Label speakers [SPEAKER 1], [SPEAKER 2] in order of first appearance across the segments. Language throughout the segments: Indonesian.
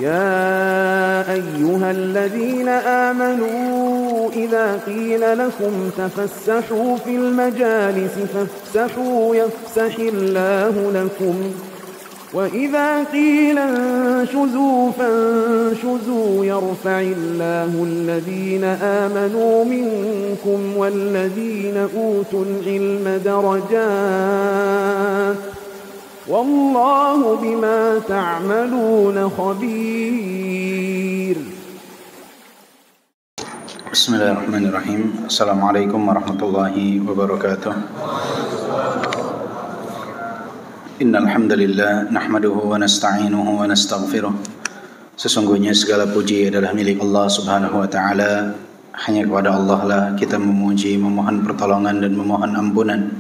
[SPEAKER 1] يا أيها الذين آمنوا إذا قيل لكم تفسحوا في المجالس فافسحوا يفسح الله لكم وإذا قيل انشزوا فانشزوا يرفع الله الذين آمنوا منكم والذين أوتوا العلم درجات والله بما تعملون خبير.
[SPEAKER 2] بسم الله الرحمن الرحيم. السلام عليكم ورحمة الله وبركاته. إن الحمد لله نحمده ونستعينه ونستغفره. Sesungguhnya segala puji adalah milik Allah Subhanahu wa taala. Hanya kepada Allah lah kita memuji, memohon pertolongan dan memohon ampunan.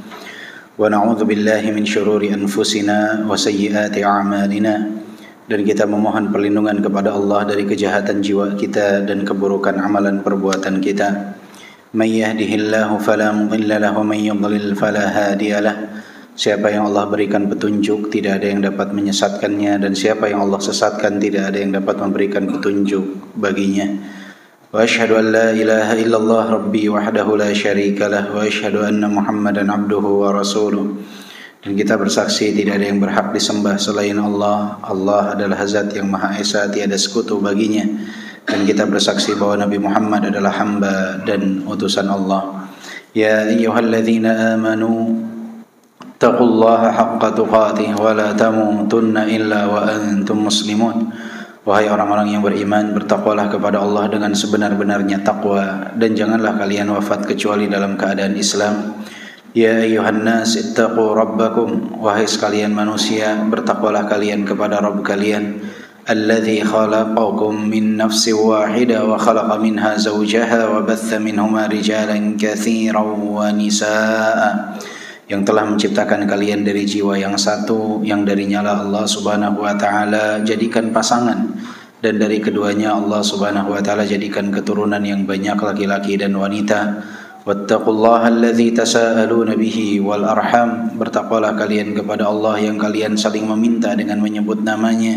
[SPEAKER 2] Wa na'udzu billahi min syururi anfusina wa sayyiati a'malina. Dan kita memohon perlindungan kepada Allah dari kejahatan jiwa kita dan keburukan amalan perbuatan kita. May yahdihillahu fala mudilla lahu wa may yudlil fala hadiyalah. Siapa yang Allah berikan petunjuk, tidak ada yang dapat menyesatkannya, dan siapa yang Allah sesatkan, tidak ada yang dapat memberikan petunjuk baginya. Wa asyhadu an la ilaha illallah rabbi wahdahu la syarika lah wa asyhadu anna Muhammadan abduhu wa rasuluh. Dan kita bersaksi tidak ada yang berhak disembah selain Allah. Allah adalah Zat yang Maha Esa, tiada sekutu baginya. Dan kita bersaksi bahwa Nabi Muhammad adalah hamba dan utusan Allah. Ya ayyuhalladzina amanu taqullaha haqqa tuqatih wa la tamutunna illa wa antum muslimun. Wahai orang-orang yang beriman, bertakwalah kepada Allah dengan sebenar-benarnya takwa, dan janganlah kalian wafat kecuali dalam keadaan Islam. Ya ayyuhan nas ittaqu rabbakum. Wahai sekalian manusia, bertakwalah kalian kepada Rabb kalian. Alladzi khalaqakum min nafsin wahidah wa khalaqa minha zawjaha wa batha minhuma rijalan katsiran wa nisaa. Yang telah menciptakan kalian dari jiwa yang satu, yang darinya lah Allah Subhanahu wa taala jadikan pasangan, dan dari keduanya Allah Subhanahu wa taala jadikan keturunan yang banyak laki-laki dan wanita. Wattaqullaha allazi tasaaluna bihi wal arham. Bertakwalah kalian kepada Allah yang kalian saling meminta dengan menyebut namanya,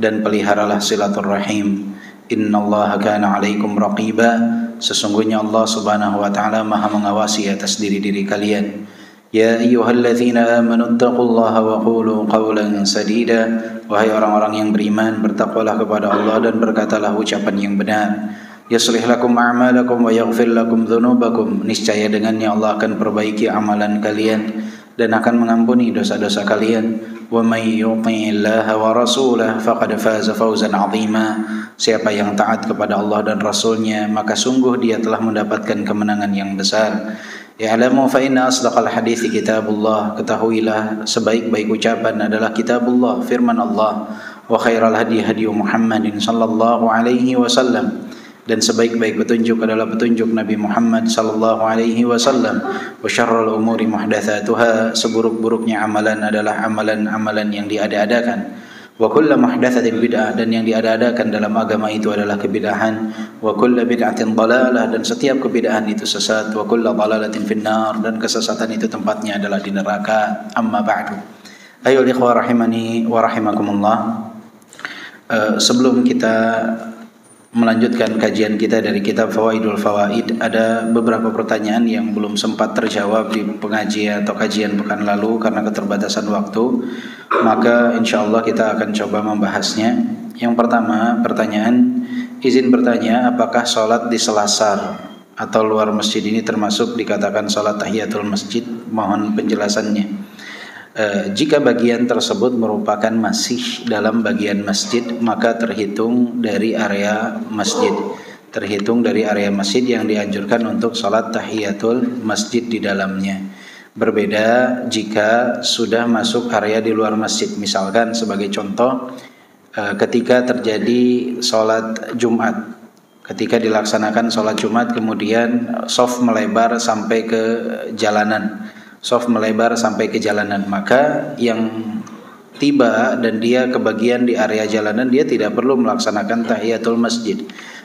[SPEAKER 2] dan peliharalah silaturrahim. Innallaha kana 'alaikum raqiba. Sesungguhnya Allah Subhanahu wa taala Maha mengawasi atas diri-diri kalian. Ya ayyuhalladzina amanu taqullaha wa qulu qawlan sadida. Wahai orang-orang yang beriman, bertakwalah kepada Allah dan berkatalah ucapan yang benar. Yuslih lakum a'malakum wa yaghfir lakum dzunubakum. Niscaya dengannya Allah akan perbaiki amalan kalian dan akan mengampuni dosa-dosa kalian. Wa may yuti'illaha wa rasulahu faqad faza fawzan 'azima. Siapa yang taat kepada Allah dan Rasulnya, maka sungguh dia telah mendapatkan kemenangan yang besar. Ya'lamu fa inna asdaqal hadithi kitabullah. Ketahuilah sebaik-baik ucapan adalah kitabullah, firman Allah. Wa khairal hadi hadi Muhammadin sallallahu alaihi wasallam. Dan sebaik-baik petunjuk adalah petunjuk Nabi Muhammad sallallahu alaihi wasallam. Wa syarrul umuri muhdatsatuha. Seburuk-buruknya amalan adalah amalan-amalan yang diada-adakan. Wa kullu muhdatsatin bid'ah. Dan yang diada-adakan dalam agama itu adalah kebid'ahan. Wa kullu bid'atin dhalalah. Dan setiap kebid'ahan itu sesat. Wa kullu dhalalatin finnar. Dan kesesatan itu tempatnya adalah di neraka. Amma ba'du. Ayo ikhwah rahimani wa rahimakumullah. Sebelum kita melanjutkan kajian kita dari kitab Fawaidul Fawaid, ada beberapa pertanyaan yang belum sempat terjawab di pengajian atau kajian pekan lalu karena keterbatasan waktu. Maka insyaallah kita akan coba membahasnya. Yang pertama, pertanyaan, izin bertanya, apakah sholat di selasar atau luar masjid ini termasuk dikatakan sholat tahiyatul masjid? Mohon penjelasannya. Jika bagian tersebut merupakan masih dalam bagian masjid, maka terhitung dari area masjid. Terhitung dari area masjid yang dianjurkan untuk sholat tahiyatul masjid di dalamnya. Berbeda jika sudah masuk area di luar masjid. Misalkan sebagai contoh, ketika terjadi sholat Jumat, ketika dilaksanakan sholat Jumat kemudian shaf melebar sampai ke jalanan, maka yang tiba dan dia kebagian di area jalanan, dia tidak perlu melaksanakan tahiyatul masjid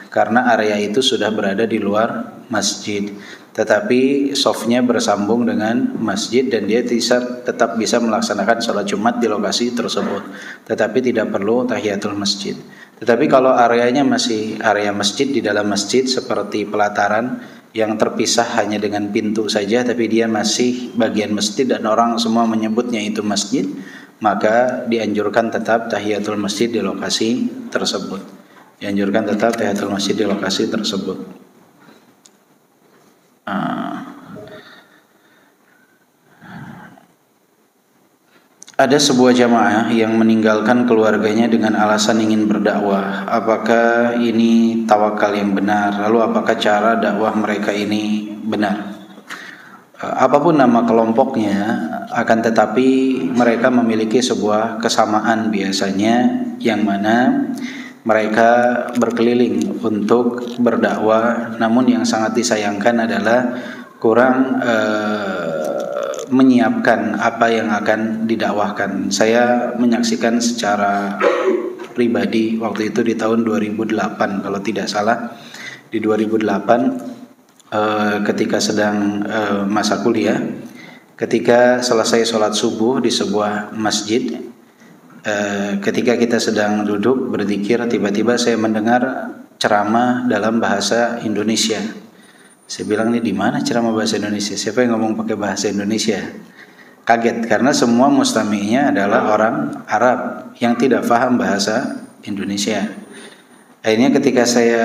[SPEAKER 2] karena area itu sudah berada di luar masjid. Tetapi shafnya bersambung dengan masjid dan dia tetap bisa melaksanakan sholat Jumat di lokasi tersebut, tetapi tidak perlu tahiyatul masjid. Tetapi kalau areanya masih area masjid, di dalam masjid seperti pelataran yang terpisah hanya dengan pintu saja, tapi dia masih bagian masjid dan orang semua menyebutnya itu masjid, maka dianjurkan tetap tahiyatul masjid di lokasi tersebut. Dianjurkan tetap tahiyatul masjid di lokasi tersebut. Ada sebuah jamaah yang meninggalkan keluarganya dengan alasan ingin berdakwah. Apakah ini tawakal yang benar? Lalu apakah cara dakwah mereka ini benar? Apapun nama kelompoknya, akan tetapi mereka memiliki sebuah kesamaan biasanya, yang mana mereka berkeliling untuk berdakwah. Namun yang sangat disayangkan adalah kurang menyiapkan apa yang akan didakwahkan. Saya menyaksikan secara pribadi waktu itu di tahun 2008 kalau tidak salah. Di 2008 ketika sedang masa kuliah, ketika selesai sholat subuh di sebuah masjid, ketika kita sedang duduk berzikir, tiba-tiba saya mendengar ceramah dalam bahasa Indonesia. Saya bilang, ini di mana ceramah bahasa Indonesia? Siapa yang ngomong pakai bahasa Indonesia? Kaget karena semua mustami'nya adalah orang Arab yang tidak paham bahasa Indonesia. Akhirnya ketika saya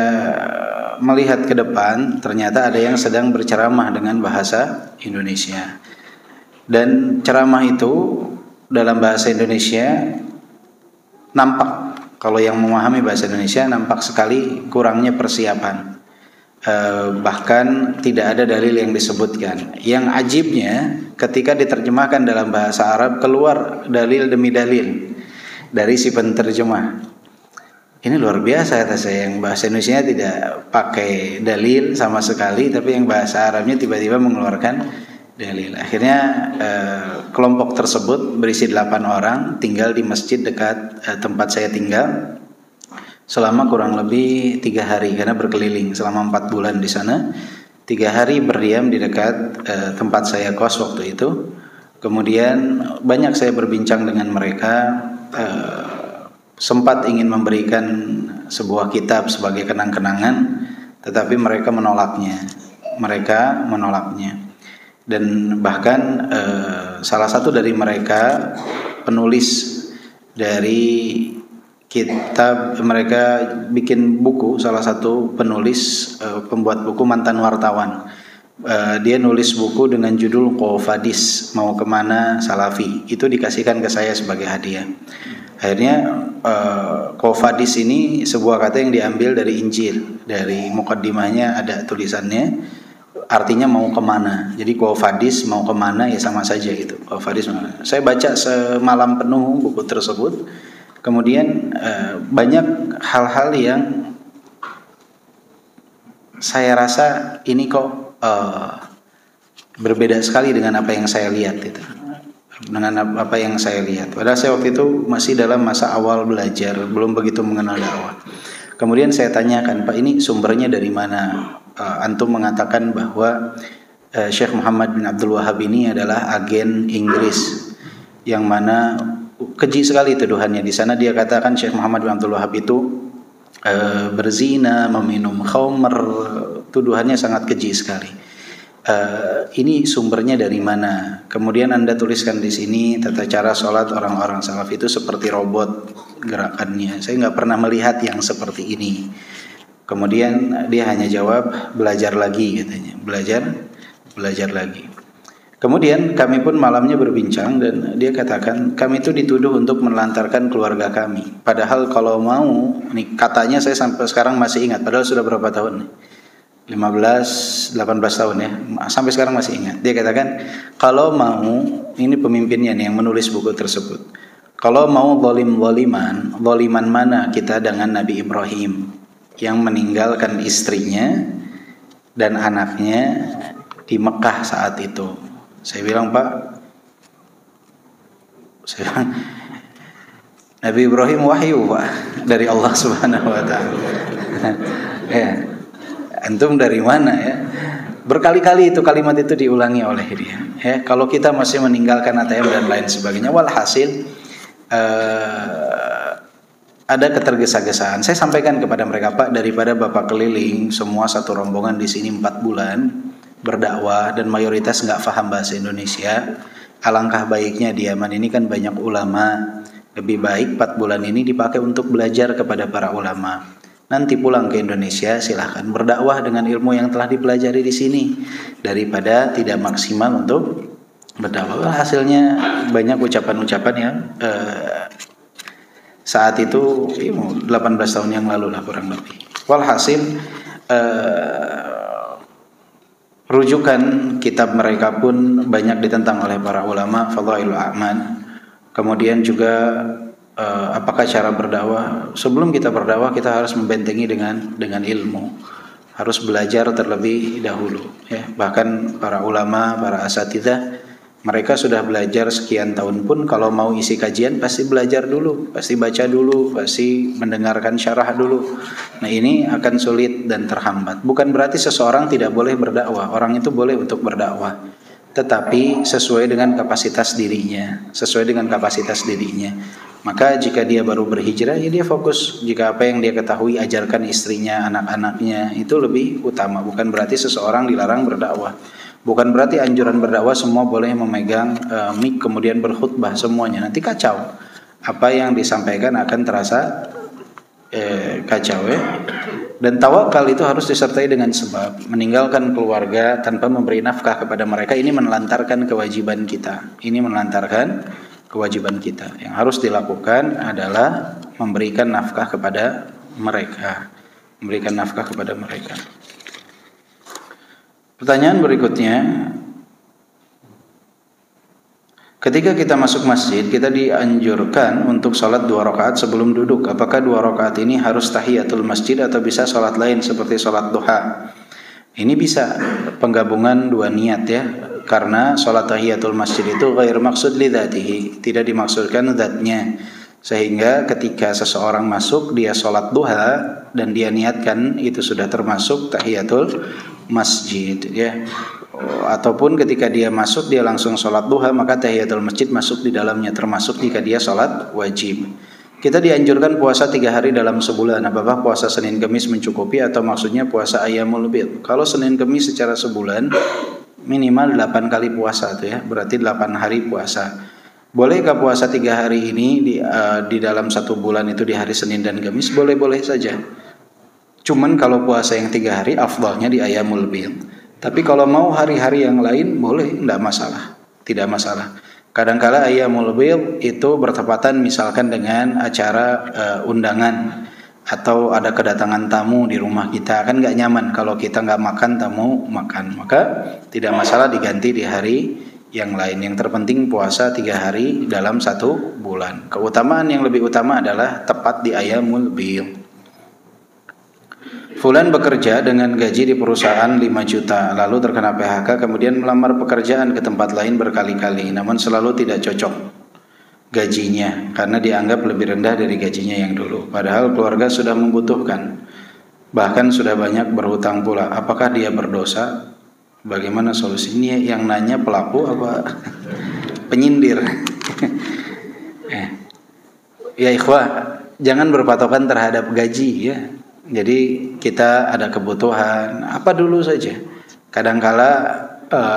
[SPEAKER 2] melihat ke depan, ternyata ada yang sedang berceramah dengan bahasa Indonesia. Dan ceramah itu dalam bahasa Indonesia nampak, kalau yang memahami bahasa Indonesia, nampak sekali kurangnya persiapan. Bahkan tidak ada dalil yang disebutkan. Yang ajibnya, ketika diterjemahkan dalam bahasa Arab, keluar dalil demi dalil dari si penterjemah. Ini luar biasa, kata saya. Yang bahasa Indonesia tidak pakai dalil sama sekali, tapi yang bahasa Arabnya tiba-tiba mengeluarkan dalil. Akhirnya kelompok tersebut berisi 8 orang, tinggal di masjid dekat tempat saya tinggal selama kurang lebih 3 hari, karena berkeliling selama 4 bulan di sana. 3 hari berdiam di dekat tempat saya kos waktu itu. Kemudian banyak saya berbincang dengan mereka, sempat ingin memberikan sebuah kitab sebagai kenang-kenangan, tetapi mereka menolaknya. Dan bahkan salah satu dari mereka, penulis dari kitab, mereka bikin buku, salah satu penulis, pembuat buku mantan wartawan. Dia nulis buku dengan judul Qofadis, Mau Kemana Salafi. Itu dikasihkan ke saya sebagai hadiah. Akhirnya Qofadis ini sebuah kata yang diambil dari Injil. Dari mukaddimahnya ada tulisannya, artinya mau kemana. Jadi Qofadis mau kemana, ya sama saja gitu. Qofadis mana. Saya baca semalam penuh buku tersebut. Kemudian banyak hal-hal yang saya rasa ini kok berbeda sekali dengan apa yang saya lihat itu. Dengan apa yang saya lihat. Padahal saya waktu itu masih dalam masa awal belajar, belum begitu mengenal dakwah. Kemudian saya tanyakan, Pak, ini sumbernya dari mana? Antum mengatakan bahwa Syekh Muhammad bin Abdul Wahab ini adalah agen Inggris, yang mana keji sekali tuduhannya. Di sana dia katakan Syekh Muhammad bin Abdul Wahab itu berzina, meminum khamr. Tuduhannya sangat keji sekali. Ini sumbernya dari mana? Kemudian Anda tuliskan di sini tata cara sholat orang-orang salaf itu seperti robot gerakannya. Saya nggak pernah melihat yang seperti ini. Kemudian dia hanya jawab, belajar lagi katanya. Belajar lagi. Kemudian kami pun malamnya berbincang dan dia katakan kami itu dituduh untuk menelantarkan keluarga kami. Padahal kalau mau, nih katanya saya sampai sekarang masih ingat, padahal sudah berapa tahun nih? 15, 18 tahun ya, sampai sekarang masih ingat. Dia katakan kalau mau, ini pemimpinnya nih yang menulis buku tersebut, kalau mau zaliman mana kita dengan Nabi Ibrahim yang meninggalkan istrinya dan anaknya di Mekah saat itu. Saya bilang, Pak, Nabi Ibrahim wahyu, Pak, dari Allah Subhanahu wa taala. Ya. Antum dari mana ya? Berkali-kali itu kalimat itu diulangi oleh dia. Ya, kalau kita masih meninggalkan ATM dan lain sebagainya, walhasil ada ketergesa-gesaan. Saya sampaikan kepada mereka, Pak, daripada Bapak keliling semua satu rombongan di sini 4 bulan berdakwah dan mayoritas nggak paham bahasa Indonesia, alangkah baiknya di Yaman ini kan banyak ulama. Lebih baik 4 bulan ini dipakai untuk belajar kepada para ulama. Nanti pulang ke Indonesia silahkan berdakwah dengan ilmu yang telah dipelajari di sini daripada tidak maksimal untuk berdakwah. Hasilnya banyak ucapan-ucapan yang saat itu 18 tahun yang lalu lah kurang lebih. Walhasil rujukan kitab mereka pun banyak ditentang oleh para ulama, Fadhailul A'mal. Kemudian juga apakah cara berdakwah? Sebelum kita berdakwah kita harus membentengi dengan ilmu. Harus belajar terlebih dahulu ya. Bahkan para ulama, para asatidzah, mereka sudah belajar sekian tahun pun kalau mau isi kajian pasti belajar dulu, pasti baca dulu, pasti mendengarkan syarah dulu. Nah, ini akan sulit dan terhambat. Bukan berarti seseorang tidak boleh berdakwah. Orang itu boleh untuk berdakwah, tetapi sesuai dengan kapasitas dirinya, Maka jika dia baru berhijrah, ya dia fokus. Jika apa yang dia ketahui ajarkan istrinya, anak-anaknya, itu lebih utama. Bukan berarti seseorang dilarang berdakwah. Bukan berarti anjuran berdakwah semua boleh memegang mic kemudian berkhutbah semuanya. Nanti kacau. Apa yang disampaikan akan terasa kacau ya. Dan tawakal itu harus disertai dengan sebab. Meninggalkan keluarga tanpa memberi nafkah kepada mereka, ini menelantarkan kewajiban kita. Yang harus dilakukan adalah memberikan nafkah kepada mereka. Pertanyaan berikutnya, ketika kita masuk masjid, kita dianjurkan untuk sholat 2 rakaat sebelum duduk. Apakah 2 rakaat ini harus tahiyatul masjid atau bisa sholat lain seperti sholat duha? Ini bisa penggabungan 2 niat ya, karena sholat tahiyatul masjid itu ghair maksud li dzatihi, tidak dimaksudkan zatnya. Sehingga ketika seseorang masuk dia sholat duha dan dia niatkan, itu sudah termasuk tahiyatul masjid ya. Ataupun ketika dia masuk dia langsung sholat duha, maka tahiyatul masjid masuk di dalamnya, termasuk jika dia sholat wajib. Kita dianjurkan puasa 3 hari dalam sebulan. Apakah puasa Senin Kamis mencukupi atau maksudnya puasa Ayyamul Bid? Kalau Senin Kamis secara sebulan minimal 8 kali puasa tuh ya, berarti 8 hari puasa. Bolehkah puasa 3 hari ini di dalam 1 bulan itu di hari Senin dan Kamis? Boleh-boleh saja. Cuman kalau puasa yang 3 hari afdalnya di Ayyamul Bid. Tapi kalau mau hari-hari yang lain boleh, tidak masalah. Kadang-kala Ayyamul Bid itu bertepatan misalkan dengan acara undangan atau ada kedatangan tamu di rumah kita, kan nggak nyaman kalau kita nggak makan, tamu makan. Maka tidak masalah diganti di hari yang lain. Yang terpenting puasa 3 hari dalam 1 bulan. Keutamaan yang lebih utama adalah tepat di Ayyamul Bid. Fulan bekerja dengan gaji di perusahaan 5 juta, lalu terkena PHK, kemudian melamar pekerjaan ke tempat lain berkali-kali, namun selalu tidak cocok gajinya karena dianggap lebih rendah dari gajinya yang dulu. Padahal keluarga sudah membutuhkan, bahkan sudah banyak berhutang pula. Apakah dia berdosa? Bagaimana solusinya? Yang nanya pelaku apa penyindir? Ya ikhwah, jangan berpatokan terhadap gaji ya. Jadi kita ada kebutuhan apa dulu saja. Kadangkala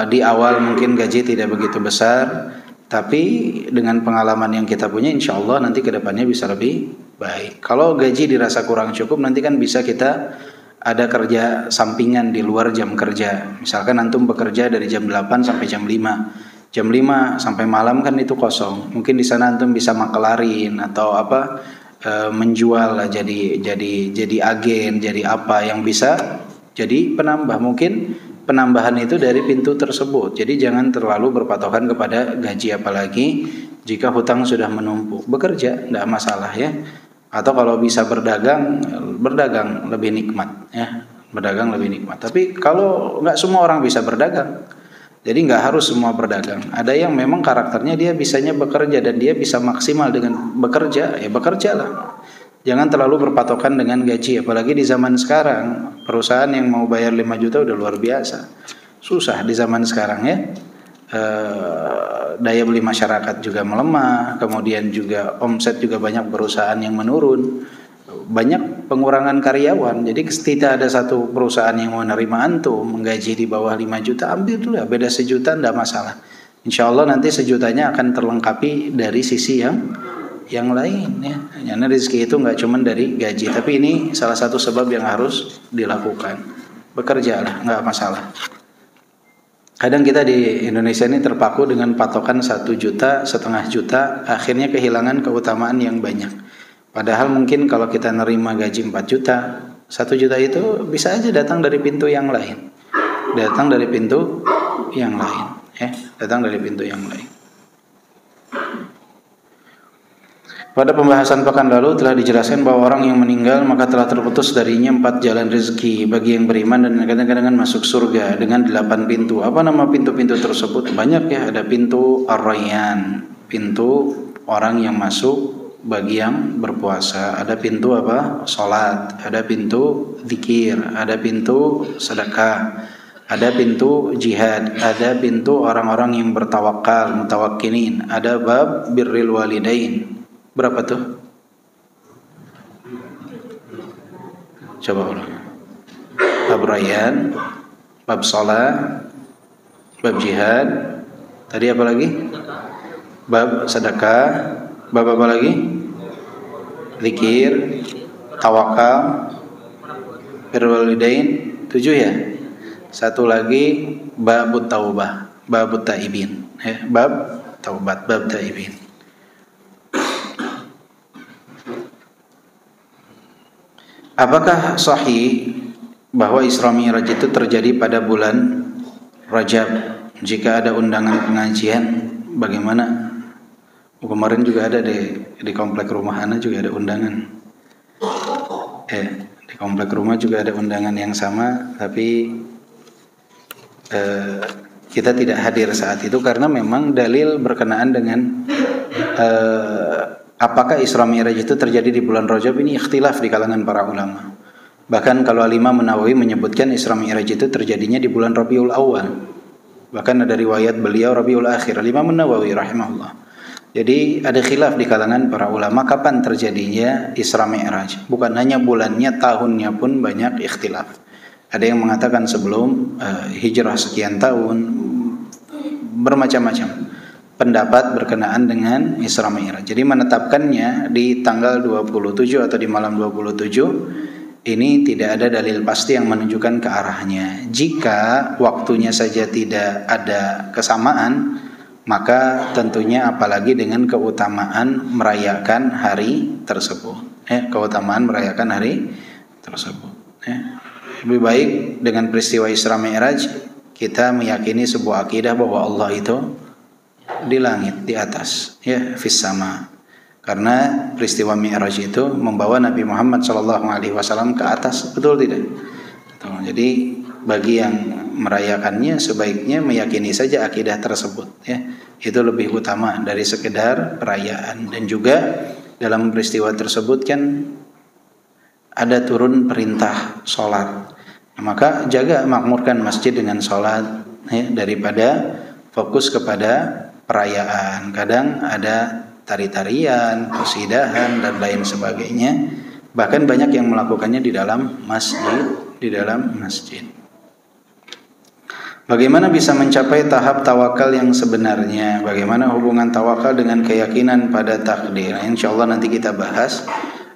[SPEAKER 2] di awal mungkin gaji tidak begitu besar, tapi dengan pengalaman yang kita punya, insya Allah nanti kedepannya bisa lebih baik. Kalau gaji dirasa kurang cukup, nanti kan bisa kita ada kerja sampingan di luar jam kerja. Misalkan antum bekerja dari jam 8 sampai jam 5. Jam 5 sampai malam kan itu kosong. Mungkin di sana antum bisa makelarin atau menjual lah, jadi agen, jadi apa yang bisa jadi penambah. Mungkin penambahan itu dari pintu tersebut. Jadi jangan terlalu berpatokan kepada gaji, apalagi jika hutang sudah menumpuk. Bekerja tidak masalah ya. Atau kalau bisa berdagang lebih nikmat ya. Berdagang lebih nikmat. Tapi kalau nggak semua orang bisa berdagang, jadi nggak harus semua berdagang. Ada yang memang karakternya dia bisanya bekerja dan dia bisa maksimal dengan bekerja, ya bekerjalah. Jangan terlalu berpatokan dengan gaji, apalagi di zaman sekarang. Perusahaan yang mau bayar 5 juta udah luar biasa. Susah di zaman sekarang ya. daya beli masyarakat juga melemah, kemudian juga omset juga banyak perusahaan yang menurun, banyak pengurangan karyawan. Jadi ketika ada satu perusahaan yang mau menerima antum menggaji di bawah 5 juta, ambil dulu ya, beda sejuta enggak masalah. Insya Allah nanti sejutanya akan terlengkapi dari sisi yang lain ya. Karena rezeki itu enggak cuma dari gaji, tapi ini salah satu sebab yang harus dilakukan. Bekerjalah, enggak masalah. Kadang kita di Indonesia ini terpaku dengan patokan 1 juta, setengah juta, akhirnya kehilangan keutamaan yang banyak. Padahal mungkin kalau kita nerima gaji 4 juta, 1 juta itu bisa aja datang dari pintu yang lain. Datang dari pintu yang lain, ya, datang dari pintu yang lain. Pada pembahasan pekan lalu telah dijelaskan bahwa orang yang meninggal maka telah terputus darinya 4 jalan rezeki bagi yang beriman dan kadang-kadang masuk surga dengan 8 pintu. Apa nama pintu-pintu tersebut? Banyak ya, ada pintu Ar-Rayyan, pintu orang yang masuk bagi yang berpuasa. Ada pintu apa? Salat, ada pintu zikir, ada pintu sedekah, ada pintu jihad, ada pintu orang-orang yang bertawakal, mutawakkilin, ada bab birril walidain. Berapa tuh? Coba ulang. Bab Rayyan, bab salat, bab jihad. Tadi apa lagi? Bab sedekah. Bab apa lagi? Zikir, tawakal, birrul walidain. 7 ya. Satu lagi babut taubah, babut taibin. Bab taubat, bab taibin. Apakah sahih bahwa Isra Mi'raj itu terjadi pada bulan Rajab? Jika ada undangan pengajian, bagaimana? Kemarin juga ada di komplek rumah Ana juga ada undangan. Di komplek rumah juga ada undangan yang sama, tapi kita tidak hadir saat itu karena memang dalil berkenaan dengan apakah Isra Mi'raj itu terjadi di bulan Rajab ini ikhtilaf di kalangan para ulama. Bahkan kalau Imam Nawawi menyebutkan Isra Mi'raj itu terjadinya di bulan Rabiul Awal. Bahkan ada riwayat beliau Rabiul Akhir, Imam Nawawi rahimahullah. Jadi ada khilaf di kalangan para ulama kapan terjadinya Isra Mi'raj. Bukan hanya bulannya, tahunnya pun banyak ikhtilaf. Ada yang mengatakan sebelum hijrah sekian tahun, bermacam-macam pendapat berkenaan dengan Isra Mi'raj. Jadi menetapkannya di tanggal 27 atau di malam 27 ini tidak ada dalil pasti yang menunjukkan ke arahnya. Jika waktunya saja tidak ada kesamaan, maka tentunya apalagi dengan keutamaan merayakan hari tersebut. Keutamaan merayakan hari tersebut. Lebih baik dengan peristiwa Isra Mi'raj kita meyakini sebuah akidah bahwa Allah itu di langit, di atas, ya, fis sama. Karena peristiwa Mi'raj itu membawa Nabi Muhammad SAW ke atas, betul tidak? Jadi bagi yang merayakannya sebaiknya meyakini saja akidah tersebut, ya. Itu lebih utama dari sekedar perayaan. Dan juga dalam peristiwa tersebut kan ada turun perintah sholat. Maka jaga, makmurkan masjid dengan sholat, ya, daripada fokus kepada perayaan. Kadang ada tari-tarian, qasidahan dan lain sebagainya. Bahkan banyak yang melakukannya di dalam masjid. Bagaimana bisa mencapai tahap tawakal yang sebenarnya? Bagaimana hubungan tawakal dengan keyakinan pada takdir? Insyaallah nanti kita bahas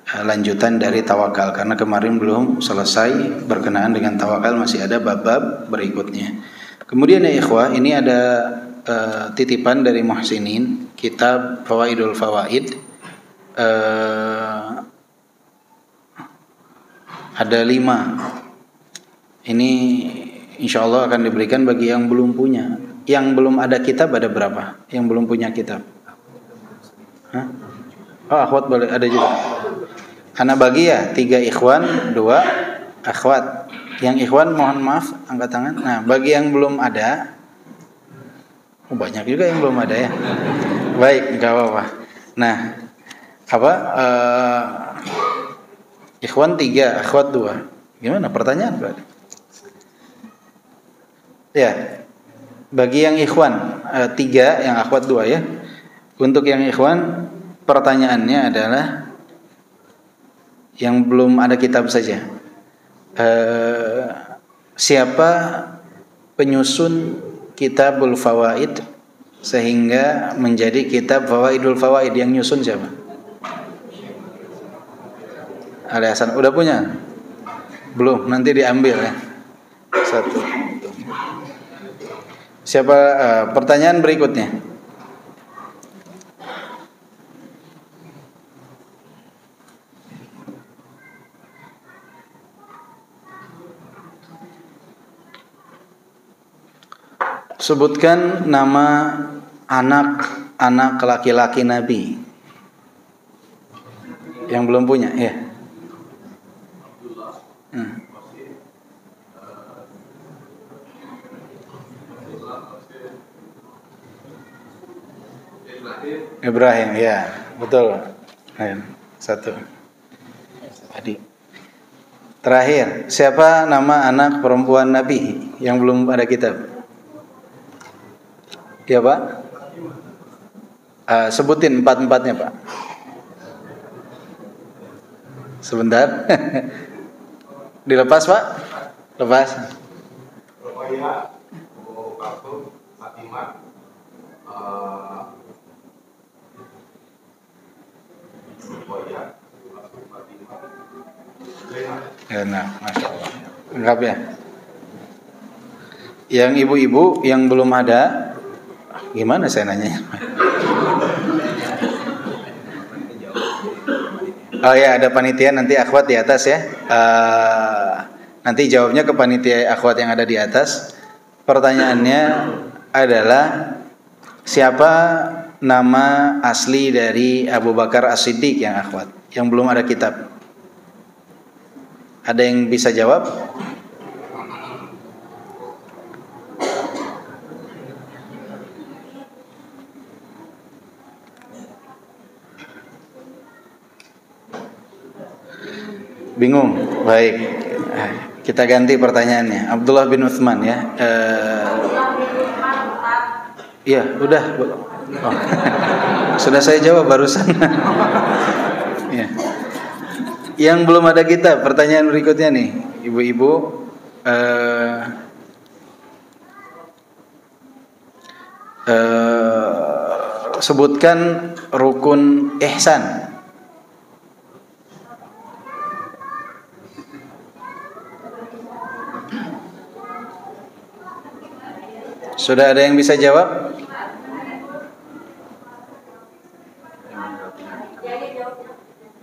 [SPEAKER 2] lanjutan dari tawakal karena kemarin belum selesai berkenaan dengan tawakal, masih ada bab-bab berikutnya. Kemudian ya ikhwah, ini ada titipan dari Muhsinin, kitab Fawaidul Fawaid. Ada 5. Ini insya Allah akan diberikan bagi yang belum punya. Yang belum ada kitab ada berapa? Yang belum punya kitab? Oh, akhwat boleh ada juga. Ana bagi ya 3 ikhwan, 2 akhwat. Yang ikhwan mohon maaf angkat tangan. Nah, bagi yang belum ada, banyak juga yang belum ada ya. Baik, enggak apa-apa. Nah, ikhwan 3, akhwat 2. Gimana pertanyaan, Pak? Ya. Bagi yang ikhwan 3, yang akhwat 2 ya. Untuk yang ikhwan pertanyaannya adalah yang belum ada kitab saja. Siapa penyusun Kitabul Fawaid sehingga menjadi kitab Fawaidul Fawaid, yang nyusun siapa? Ali Hasan udah punya? Belum, nanti diambil ya. Satu. Siapa? Pertanyaan berikutnya. Sebutkan nama anak laki-laki Nabi. Yang belum punya, ya. Ibrahim, ya, betul. Satu. Tadi. Terakhir, siapa nama anak perempuan Nabi yang belum ada kitab? Ya Pak. Sebutin 4-4-nya Pak. Sebentar. Dilepas Pak. Lepas.
[SPEAKER 3] Rukaya, Abu Kalsum, Fatimah, Rukaya, Fatimah, Zainab.
[SPEAKER 2] Ya, nah, Masya Allah. Lengkap ya. Yang ibu-ibu yang belum ada, gimana saya nanya? Oh ya, ada panitia nanti akhwat di atas ya. Nanti jawabnya ke panitia akhwat yang ada di atas. Pertanyaannya adalah siapa nama asli dari Abu Bakar As-Siddiq yang akhwat, yang belum ada kitab? Ada yang bisa jawab? Bingung? Baik, kita ganti pertanyaannya. Abdullah bin Utsman ya. Iya, udah. Oh. Sudah saya jawab barusan. Ya. Yang belum ada kitab, pertanyaan berikutnya nih, ibu-ibu. Sebutkan rukun ihsan. Sudah ada yang bisa jawab?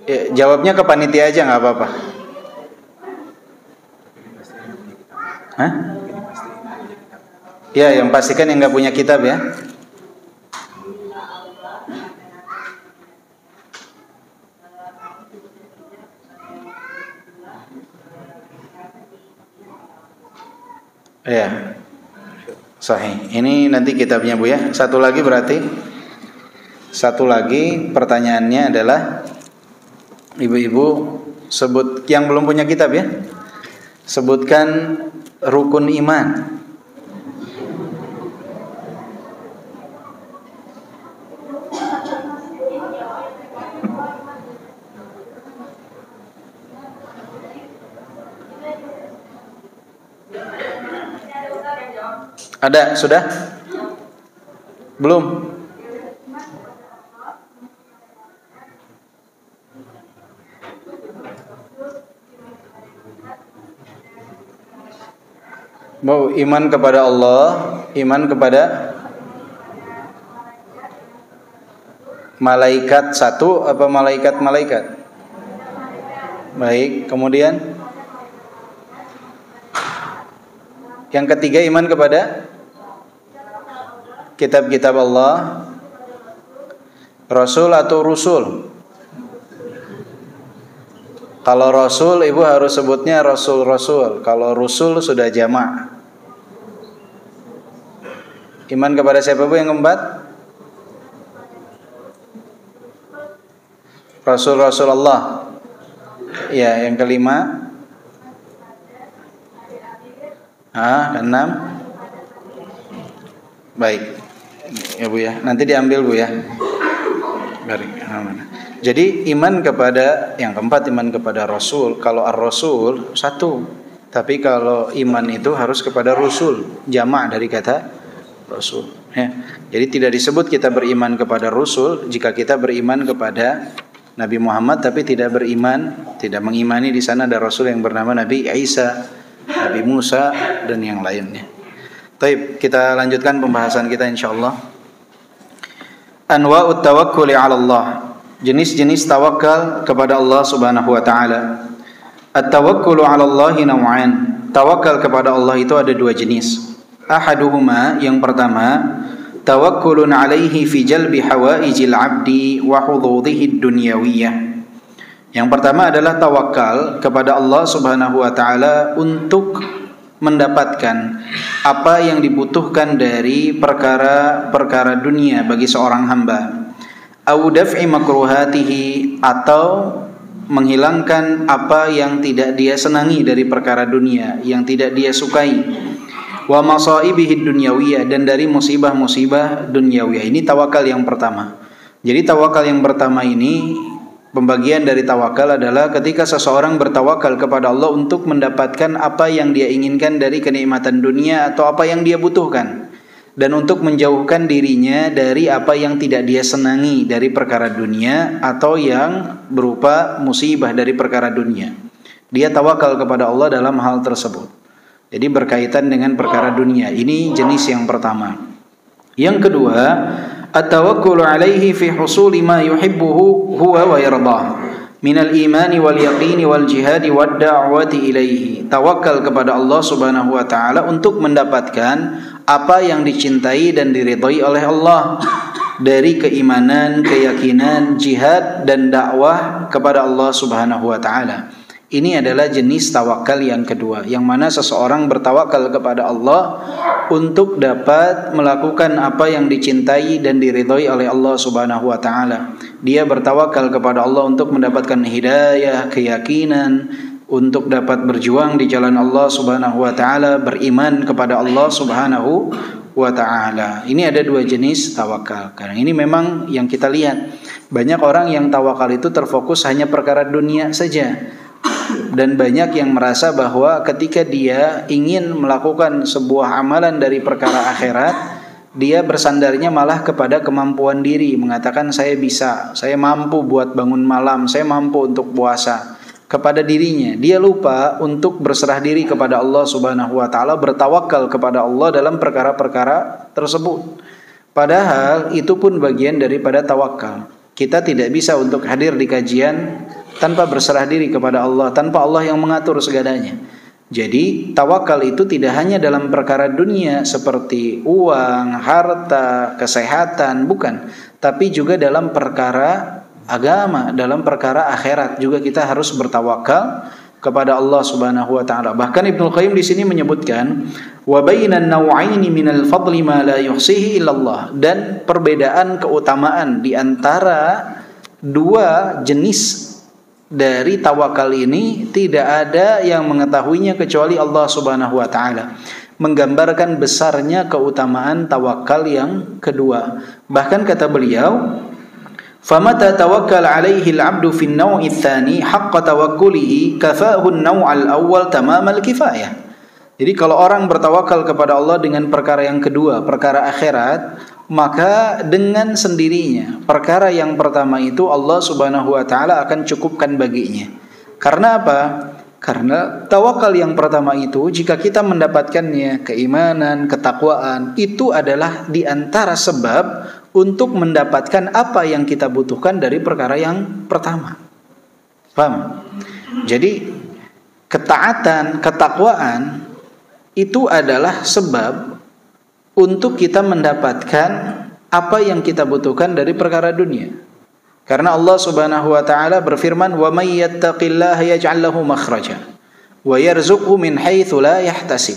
[SPEAKER 2] Ya, jawabnya ke panitia aja, nggak apa-apa. Hah? Ya, yang pastikan yang nggak punya kitab ya. Ya. Sahih. Ini nanti kitabnya Bu ya. Satu lagi berarti. Satu lagi pertanyaannya adalah ibu-ibu sebut yang belum punya kitab ya. Sebutkan rukun iman. Ada, sudah? Belum? Mau iman kepada Allah, iman kepada malaikat satu apa malaikat-malaikat? Baik, kemudian yang ketiga iman kepada kitab-kitab Allah, Rasul atau Rusul? Kalau Rasul ibu harus sebutnya Rasul-Rasul. Kalau Rusul sudah jamak. Iman kepada siapa Bu yang keempat? Rasul-Rasul Allah. Ya, yang kelima. Keenam. Baik. Ya Bu ya, nanti diambil Bu ya. Baik. Jadi iman kepada yang keempat, iman kepada Rasul. Kalau ar-Rasul satu, tapi kalau iman itu harus kepada Rasul, jamak dari kata Rasul. Ya. Jadi tidak disebut kita beriman kepada Rasul jika kita beriman kepada Nabi Muhammad, tapi tidak mengimani di sana ada Rasul yang bernama Nabi Isa, Nabi Musa dan yang lainnya. Baik, kita lanjutkan pembahasan kita insyaallah. Anwa'ut tawakkuli 'ala Allah. Jenis-jenis tawakal kepada Allah Subhanahu wa taala. At-tawakkulu 'ala Allahi naw'an. Tawakal kepada Allah itu ada dua jenis. Ahaduhuma, yang pertama, tawakkulun 'alaihi fi jalbi hawaijil 'abdi wa hududhihi dunyawiyah. Yang pertama adalah tawakal kepada Allah Subhanahu wa taala untuk mendapatkan apa yang dibutuhkan dari perkara-perkara dunia bagi seorang hamba, au daf'i makruhatihi, atau menghilangkan apa yang tidak dia senangi dari perkara dunia, yang tidak dia sukai, wa masaibihi dunyawiyah, dan dari musibah-musibah dunyawiyah. Ini tawakal yang pertama. Jadi tawakal yang pertama ini, pembagian dari tawakal adalah ketika seseorang bertawakal kepada Allah untuk mendapatkan apa yang dia inginkan dari kenikmatan dunia atau apa yang dia butuhkan, dan untuk menjauhkan dirinya dari apa yang tidak dia senangi dari perkara dunia atau yang berupa musibah dari perkara dunia. Dia tawakal kepada Allah dalam hal tersebut. Jadi berkaitan dengan perkara dunia. Ini jenis yang pertama. Yang kedua, at-tawakkulu 'alaihi fi husuli ma yuhibbuhu huwa wa yardah minal imani wal yaqini wal jihadi wad da'wati ilaihi. Tawakal kepada Allah Subhanahu wa taala untuk mendapatkan apa yang dicintai dan diridhai oleh Allah dari keimanan, keyakinan, jihad dan dakwah kepada Allah Subhanahu wa taala. Ini adalah jenis tawakal yang kedua, yang mana seseorang bertawakal kepada Allah untuk dapat melakukan apa yang dicintai dan diridhai oleh Allah Subhanahu wa taala. Dia bertawakal kepada Allah untuk mendapatkan hidayah, keyakinan, untuk dapat berjuang di jalan Allah Subhanahu wa taala, beriman kepada Allah Subhanahu wa taala. Ini ada dua jenis tawakal. Karena ini memang yang kita lihat, banyak orang yang tawakal itu terfokus hanya perkara dunia saja. Dan banyak yang merasa bahwa ketika dia ingin melakukan sebuah amalan dari perkara akhirat, dia bersandarnya malah kepada kemampuan diri, mengatakan saya bisa, saya mampu buat bangun malam, saya mampu untuk puasa, kepada dirinya. Dia lupa untuk berserah diri kepada Allah Subhanahu wa taala, bertawakal kepada Allah dalam perkara-perkara tersebut. Padahal itu pun bagian daripada tawakal. Kita tidak bisa untuk hadir di kajian tanpa berserah diri kepada Allah, tanpa Allah yang mengatur segalanya. Jadi tawakal itu tidak hanya dalam perkara dunia seperti uang, harta, kesehatan, bukan, tapi juga dalam perkara agama, dalam perkara akhirat juga kita harus bertawakal kepada Allah Subhanahu wa taala. Bahkan Ibnu Qayyim di sini menyebutkan wa bainan naw'aini minal fadli ma la yuhsihi illallah, dan perbedaan keutamaan di antara dua jenis dari tawakal ini tidak ada yang mengetahuinya kecuali Allah Subhanahu wa taala, menggambarkan besarnya keutamaan tawakal yang kedua. Bahkan kata beliau, famata tawakkal alaihi al-'abdu fi an-naw'i ats-tsani haqqa tawakkulihi kafahu an-naw' al-awwal tamam al-kifayah. Jadi kalau orang bertawakal kepada Allah dengan perkara yang kedua, perkara akhirat, maka dengan sendirinya perkara yang pertama itu Allah Subhanahu wa taala akan cukupkan baginya. Karena apa? Karena tawakal yang pertama itu jika kita mendapatkannya, keimanan, ketakwaan, itu adalah di antara sebab untuk mendapatkan apa yang kita butuhkan dari perkara yang pertama. Paham? Jadi ketaatan, ketakwaan itu adalah sebab untuk kita mendapatkan apa yang kita butuhkan dari perkara dunia. Karena Allah Subhanahu wa taala berfirman, "Wa may yattaqillaha yaj'al lahu makhraja wa yarzuqhu min haitsu la yahtasib."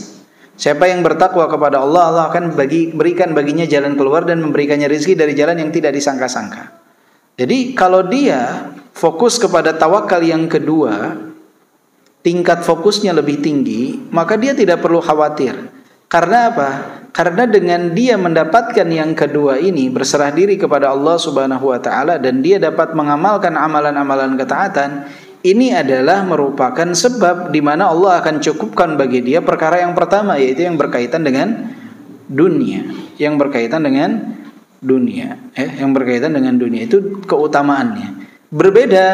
[SPEAKER 2] Siapa yang bertakwa kepada Allah, Allah akan berikan baginya jalan keluar dan memberikannya rezeki dari jalan yang tidak disangka-sangka. Jadi kalau dia fokus kepada tawakal yang kedua, tingkat fokusnya lebih tinggi, maka dia tidak perlu khawatir. Karena apa? Karena dengan dia mendapatkan yang kedua ini, berserah diri kepada Allah Subhanahu wa taala, dan dia dapat mengamalkan amalan-amalan ketaatan, ini adalah merupakan sebab di mana Allah akan cukupkan bagi dia perkara yang pertama, yaitu yang berkaitan dengan dunia. Yang berkaitan dengan dunia, yang berkaitan dengan dunia itu keutamaannya. Berbeda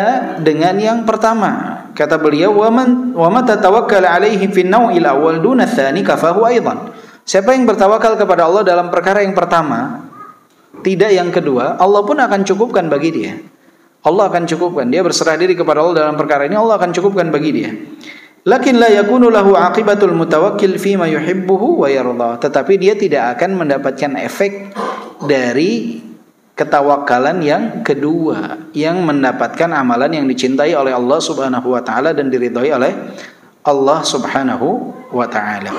[SPEAKER 2] dengan yang pertama. Kata beliau, wa man tatawakkal alaihi fi an-naw'il awwal duna ats-tsani kafahu aidan. Siapa yang bertawakal kepada Allah dalam perkara yang pertama, tidak yang kedua, Allah pun akan cukupkan bagi dia. Allah akan cukupkan. Dia berserah diri kepada Allah dalam perkara ini, Allah akan cukupkan bagi dia. Lakin la yakunu lahu aqibatul mutawakkil fi ma yuhibbuhu wa yarda. Tetapi dia tidak akan mendapatkan efek dari ketawakalan yang kedua, yang mendapatkan amalan yang dicintai oleh Allah Subhanahu wa taala dan diridhai oleh Allah Subhanahu wa taala.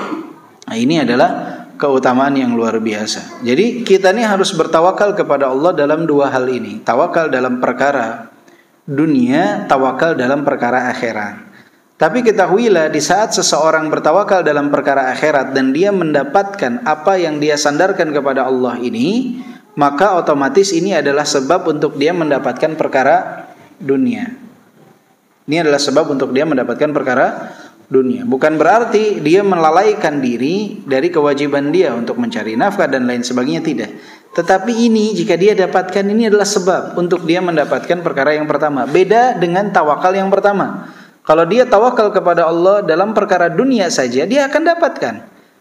[SPEAKER 2] Nah, ini adalah keutamaan yang luar biasa. Jadi kita ini harus bertawakal kepada Allah dalam dua hal ini. Tawakal dalam perkara dunia, tawakal dalam perkara akhirat. Tapi ketahuilah, di saat seseorang bertawakal dalam perkara akhirat dan dia mendapatkan apa yang dia sandarkan kepada Allah ini, maka otomatis ini adalah sebab untuk dia mendapatkan perkara dunia. Ini adalah sebab untuk dia mendapatkan perkara dunia. Bukan berarti dia melalaikan diri dari kewajiban dia untuk mencari nafkah dan lain sebagainya, tidak. Tetapi ini jika dia dapatkan, ini adalah sebab untuk dia mendapatkan perkara yang pertama. Beda dengan tawakal yang pertama. Kalau dia tawakal kepada Allah dalam perkara dunia saja, dia akan dapatkan.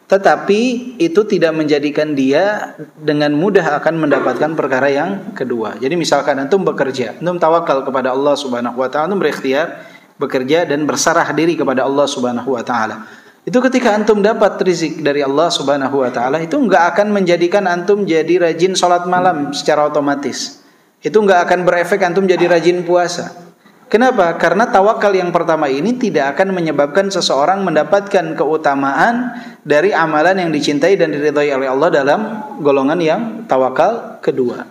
[SPEAKER 2] Tetapi itu tidak menjadikan dia dengan mudah akan mendapatkan perkara yang kedua. Jadi misalkan antum bekerja, antum tawakal kepada Allah Subhanahu wa taala, antum berikhtiar bekerja dan berserah diri kepada Allah Subhanahu wa taala. Itu ketika antum dapat rizki dari Allah Subhanahu wa taala, itu enggak akan menjadikan antum jadi rajin salat malam secara otomatis. Itu enggak akan berefek antum jadi rajin puasa. Kenapa? Karena tawakal yang pertama ini tidak akan menyebabkan seseorang mendapatkan keutamaan dari amalan yang dicintai dan diridhai oleh Allah dalam golongan yang tawakal kedua.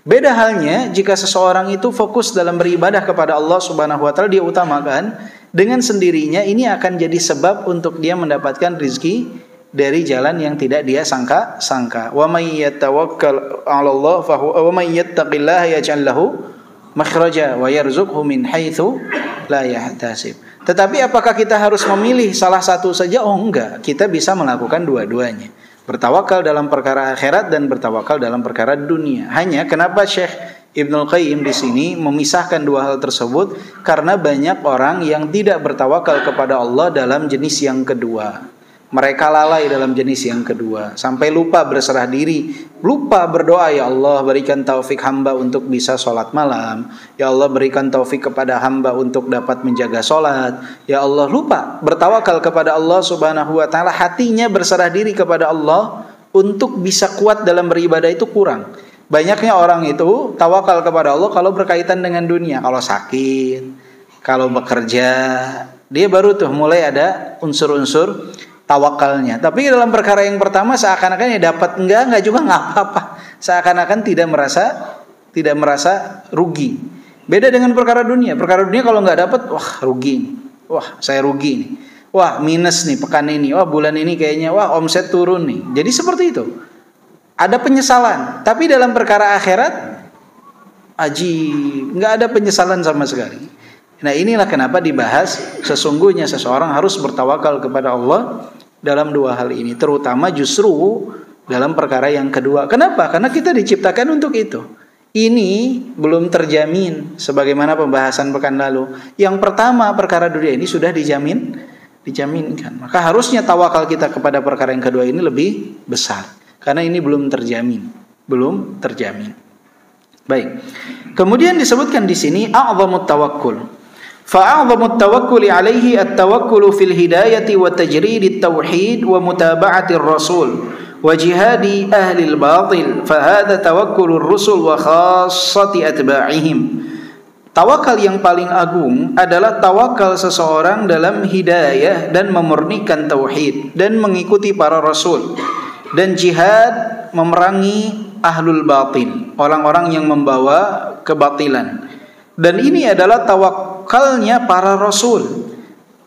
[SPEAKER 2] Beda halnya jika seseorang itu fokus dalam beribadah kepada Allah Subhanahu wa taala, dia utamakan, dengan sendirinya ini akan jadi sebab untuk dia mendapatkan rizki dari jalan yang tidak dia sangka. Wa may yatawakkal 'ala Allah fa huwa wa may yattaqillaha yaj'al lahu makhraja wa yarzuqhu min haitsu la yahtasib. Tetapi apakah kita harus memilih salah satu saja? Oh enggak, kita bisa melakukan dua-duanya. Bertawakal dalam perkara akhirat dan bertawakal dalam perkara dunia. Hanya kenapa Syekh Ibnul Qayyim di sini memisahkan dua hal tersebut? Karena banyak orang yang tidak bertawakal kepada Allah dalam jenis yang kedua. Mereka lalai dalam jenis yang kedua, sampai lupa berserah diri, lupa berdoa, ya Allah berikan taufik hamba untuk bisa sholat malam, ya Allah berikan taufik kepada hamba untuk dapat menjaga sholat, ya Allah, lupa bertawakal kepada Allah Subhanahu wa taala. Hatinya berserah diri kepada Allah untuk bisa kuat dalam beribadah itu kurang. Banyaknya orang itu tawakal kepada Allah kalau berkaitan dengan dunia, kalau sakit, kalau bekerja, dia baru tuh mulai ada unsur-unsur tawakalnya. Tapi dalam perkara yang pertama seakan-akan ya dapat enggak juga enggak apa-apa. Seakan-akan tidak merasa rugi. Beda dengan perkara dunia. Perkara dunia kalau enggak dapat, wah rugi nih. Wah, saya rugi nih. Wah, minus nih pekan ini. Wah, bulan ini kayaknya wah omset turun nih. Jadi seperti itu. Ada penyesalan. Tapi dalam perkara akhirat enggak ada penyesalan sama sekali. Nah, inilah kenapa dibahas sesungguhnya seseorang harus bertawakal kepada Allah dalam dua hal ini, terutama justru dalam perkara yang kedua. Kenapa? Karena kita diciptakan untuk itu. Ini belum terjamin sebagaimana pembahasan pekan lalu. Yang pertama, perkara dunia ini sudah dijaminkan. Maka harusnya tawakal kita kepada perkara yang kedua ini lebih besar. Karena ini belum terjamin. Baik. Kemudian disebutkan di sini a'zamut tawakkul. Fa'a'zamut tawakkuli alaihi at-tawakkulu fil hidayati wa tajridit tauhid wa mutaba'atir rasul wa jihadi ahli al-batil fa hadha tawakkulur rusul wa khassati atba'ihim. Tawakal yang paling agung adalah tawakal seseorang dalam hidayah dan memurnikan tauhid dan mengikuti para rasul, dan jihad memerangi ahlul batil, orang-orang yang membawa kebatilan. Dan ini adalah tawakalnya para rasul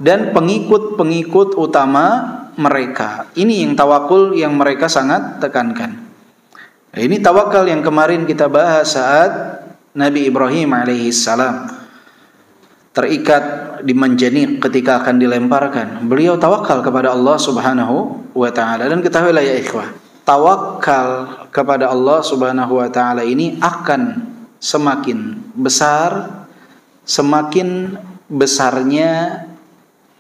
[SPEAKER 2] dan pengikut-pengikut utama mereka. Ini yang tawakul yang mereka sangat tekankan. Nah, ini tawakal yang kemarin kita bahas saat Nabi Ibrahim alaihissalam terikat di manjanik ketika akan dilemparkan. Beliau tawakal kepada Allah Subhanahu wa taala. Dan ketahuilah ya ikhwah, tawakal kepada Allah Subhanahu wa taala ini akan semakin besar semakin besarnya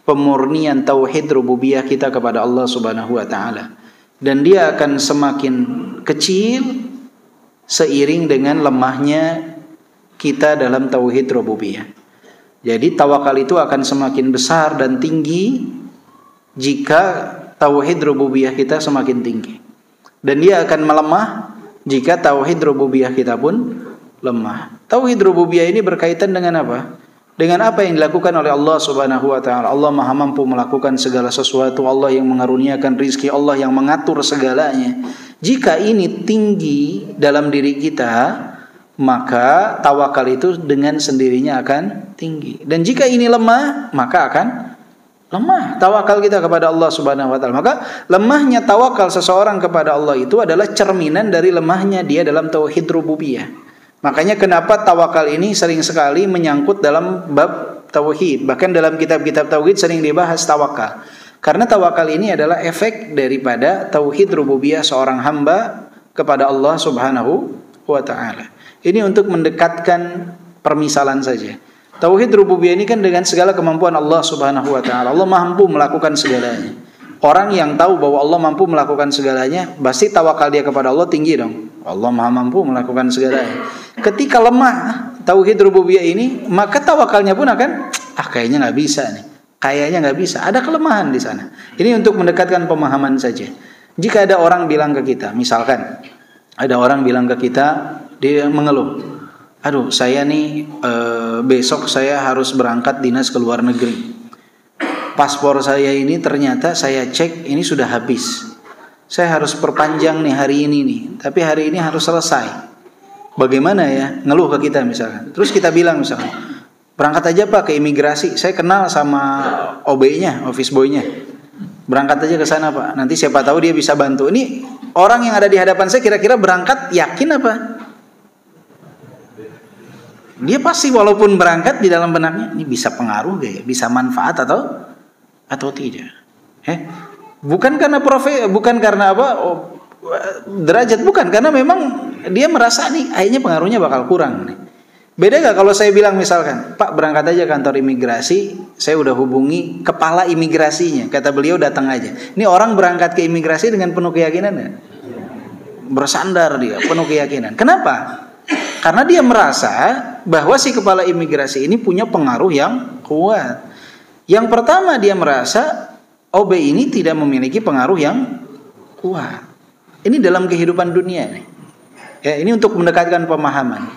[SPEAKER 2] pemurnian tauhid rububiyah kita kepada Allah Subhanahu wa taala. Dan dia akan semakin kecil seiring dengan lemahnya kita dalam tauhid rububiyah. Jadi tawakal itu akan semakin besar dan tinggi jika tauhid rububiyah kita semakin tinggi. Dan dia akan melemah jika tauhid rububiyah kita pun lemah. Tauhid rububiyah ini berkaitan dengan apa? Dengan apa yang dilakukan oleh Allah Subhanahu wa taala. Allah Maha mampu melakukan segala sesuatu, Allah yang mengaruniakan rizki, Allah yang mengatur segalanya. Jika ini tinggi dalam diri kita, maka tawakal itu dengan sendirinya akan tinggi. Dan jika ini lemah, maka akan lemah tawakal kita kepada Allah Subhanahu wa taala. Maka lemahnya tawakal seseorang kepada Allah itu adalah cerminan dari lemahnya dia dalam tauhid rububiyah. Makanya kenapa tawakal ini sering sekali menyangkut dalam bab tauhid. Bahkan dalam kitab-kitab tauhid sering dibahas tawakal. Karena tawakal ini adalah efek daripada tauhid rububiyah seorang hamba kepada Allah Subhanahu wa taala. Ini untuk mendekatkan permisalan saja. Tauhid rububiyah ini kan dengan segala kemampuan Allah Subhanahu wa taala. Allah mampu melakukan segalanya. Orang yang tahu bahwa Allah mampu melakukan segalanya, pasti tawakal dia kepada Allah tinggi dong. Allah Maha mampu melakukan segalanya. Ketika lemah tauhid rububiyah ini, maka tawakalnya pun akan kayaknya nggak bisa nih. Kayaknya nggak bisa. Ada kelemahan di sana. Ini untuk mendekatkan pemahaman saja. Jika ada orang bilang ke kita, misalkan ada orang bilang ke kita, dia mengeluh, aduh saya nih besok saya harus berangkat dinas ke luar negeri. Paspor saya ini ternyata saya cek ini sudah habis. Saya harus perpanjang nih hari ini nih, tapi hari ini harus selesai. Bagaimana ya? Ngeluh ke kita misalkan. Terus kita bilang misalkan, berangkat aja Pak ke imigrasi. Saya kenal sama OB-nya, office boy-nya. Berangkat aja ke sana Pak. Nanti siapa tahu dia bisa bantu. Ini orang yang ada di hadapan saya kira-kira berangkat yakin apa? Dia pasti walaupun berangkat di dalam benaknya ini bisa pengaruh gak ya? Bisa manfaat atau tidak? Bukan karena bukan karena apa? Derajat bukan, karena memang dia merasa nih kayaknya pengaruhnya bakal kurang nih. Beda gak kalau saya bilang misalkan, Pak berangkat aja kantor imigrasi, saya udah hubungi kepala imigrasinya, kata beliau datang aja. Ini orang berangkat ke imigrasi dengan penuh keyakinan ya? Bersandar dia, penuh keyakinan. Kenapa? Karena dia merasa bahwa si kepala imigrasi ini punya pengaruh yang kuat. Yang pertama dia merasa OB ini tidak memiliki pengaruh yang kuat. Ini dalam kehidupan dunia nih. Ya, ini untuk mendekatkan pemahaman.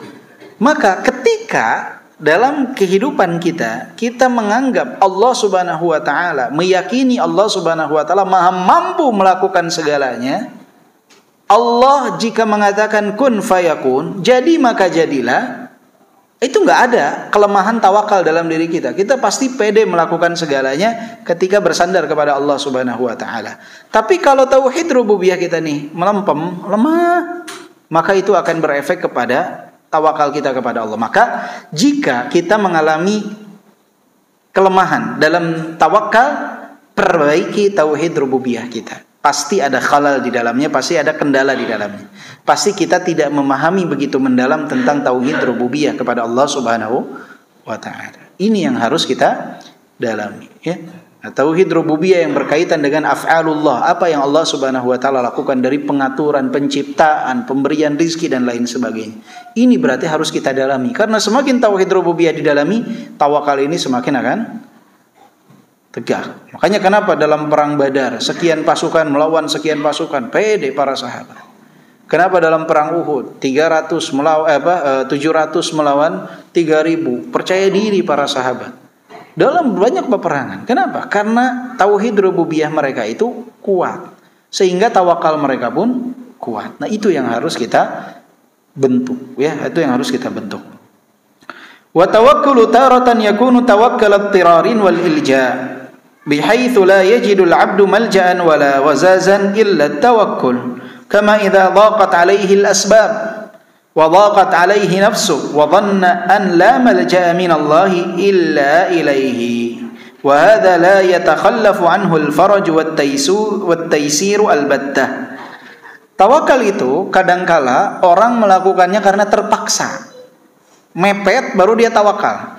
[SPEAKER 2] Maka ketika dalam kehidupan kita menganggap Allah Subhanahu wa taala, meyakini Allah Subhanahu wa taala Maha mampu melakukan segalanya, Allah jika mengatakan kun fayakun, jadi maka jadilah, itu enggak ada kelemahan tawakal dalam diri kita. Kita pasti pede melakukan segalanya ketika bersandar kepada Allah Subhanahu wa taala. Tapi kalau tauhid rububiyah kita nih melempem, lemah, maka itu akan berefek kepada tawakal kita kepada Allah. Maka jika kita mengalami kelemahan dalam tawakal, perbaiki tauhid rububiyah kita. Pasti ada khalal di dalamnya, pasti ada kendala di dalamnya. Pasti kita tidak memahami begitu mendalam tentang tauhid rububiyah kepada Allah Subhanahu wa taala. Ini yang harus kita dalami, ya. Nah, tauhid rububiyah yang berkaitan dengan af'alullah, apa yang Allah Subhanahu wa taala lakukan dari pengaturan, penciptaan, pemberian rizki dan lain sebagainya. Ini berarti harus kita dalami, karena semakin tauhid rububiyah didalami, tawakal ini semakin akan tegak. Makanya kenapa dalam perang Badar sekian pasukan melawan sekian pasukan, pede para sahabat. Kenapa dalam perang Uhud 700 melawan 3000, percaya diri para sahabat. Dalam banyak peperangan. Kenapa? Karena tauhid rububiyah mereka itu kuat, sehingga tawakal mereka pun kuat. Nah, itu yang harus kita bentuk, ya, itu yang harus kita bentuk. Wa tawakkulu taratan yakunu tawakkal at-tirarin wal ilja. bihaitsu la yajidu al-'abdu malja'an wala wazazan illa at-tawakkul kama idza dhaqat 'alaihi al-asbab wa dhaqat 'alaihi nafsuhu wa dhanna an la malja'a min Allah illa ilaihi wa hadha la yatakhallafu 'anhu al-faraj wat-taysir al-battah. Tawakal itu kadangkala orang melakukannya karena terpaksa. Mepet baru dia tawakal.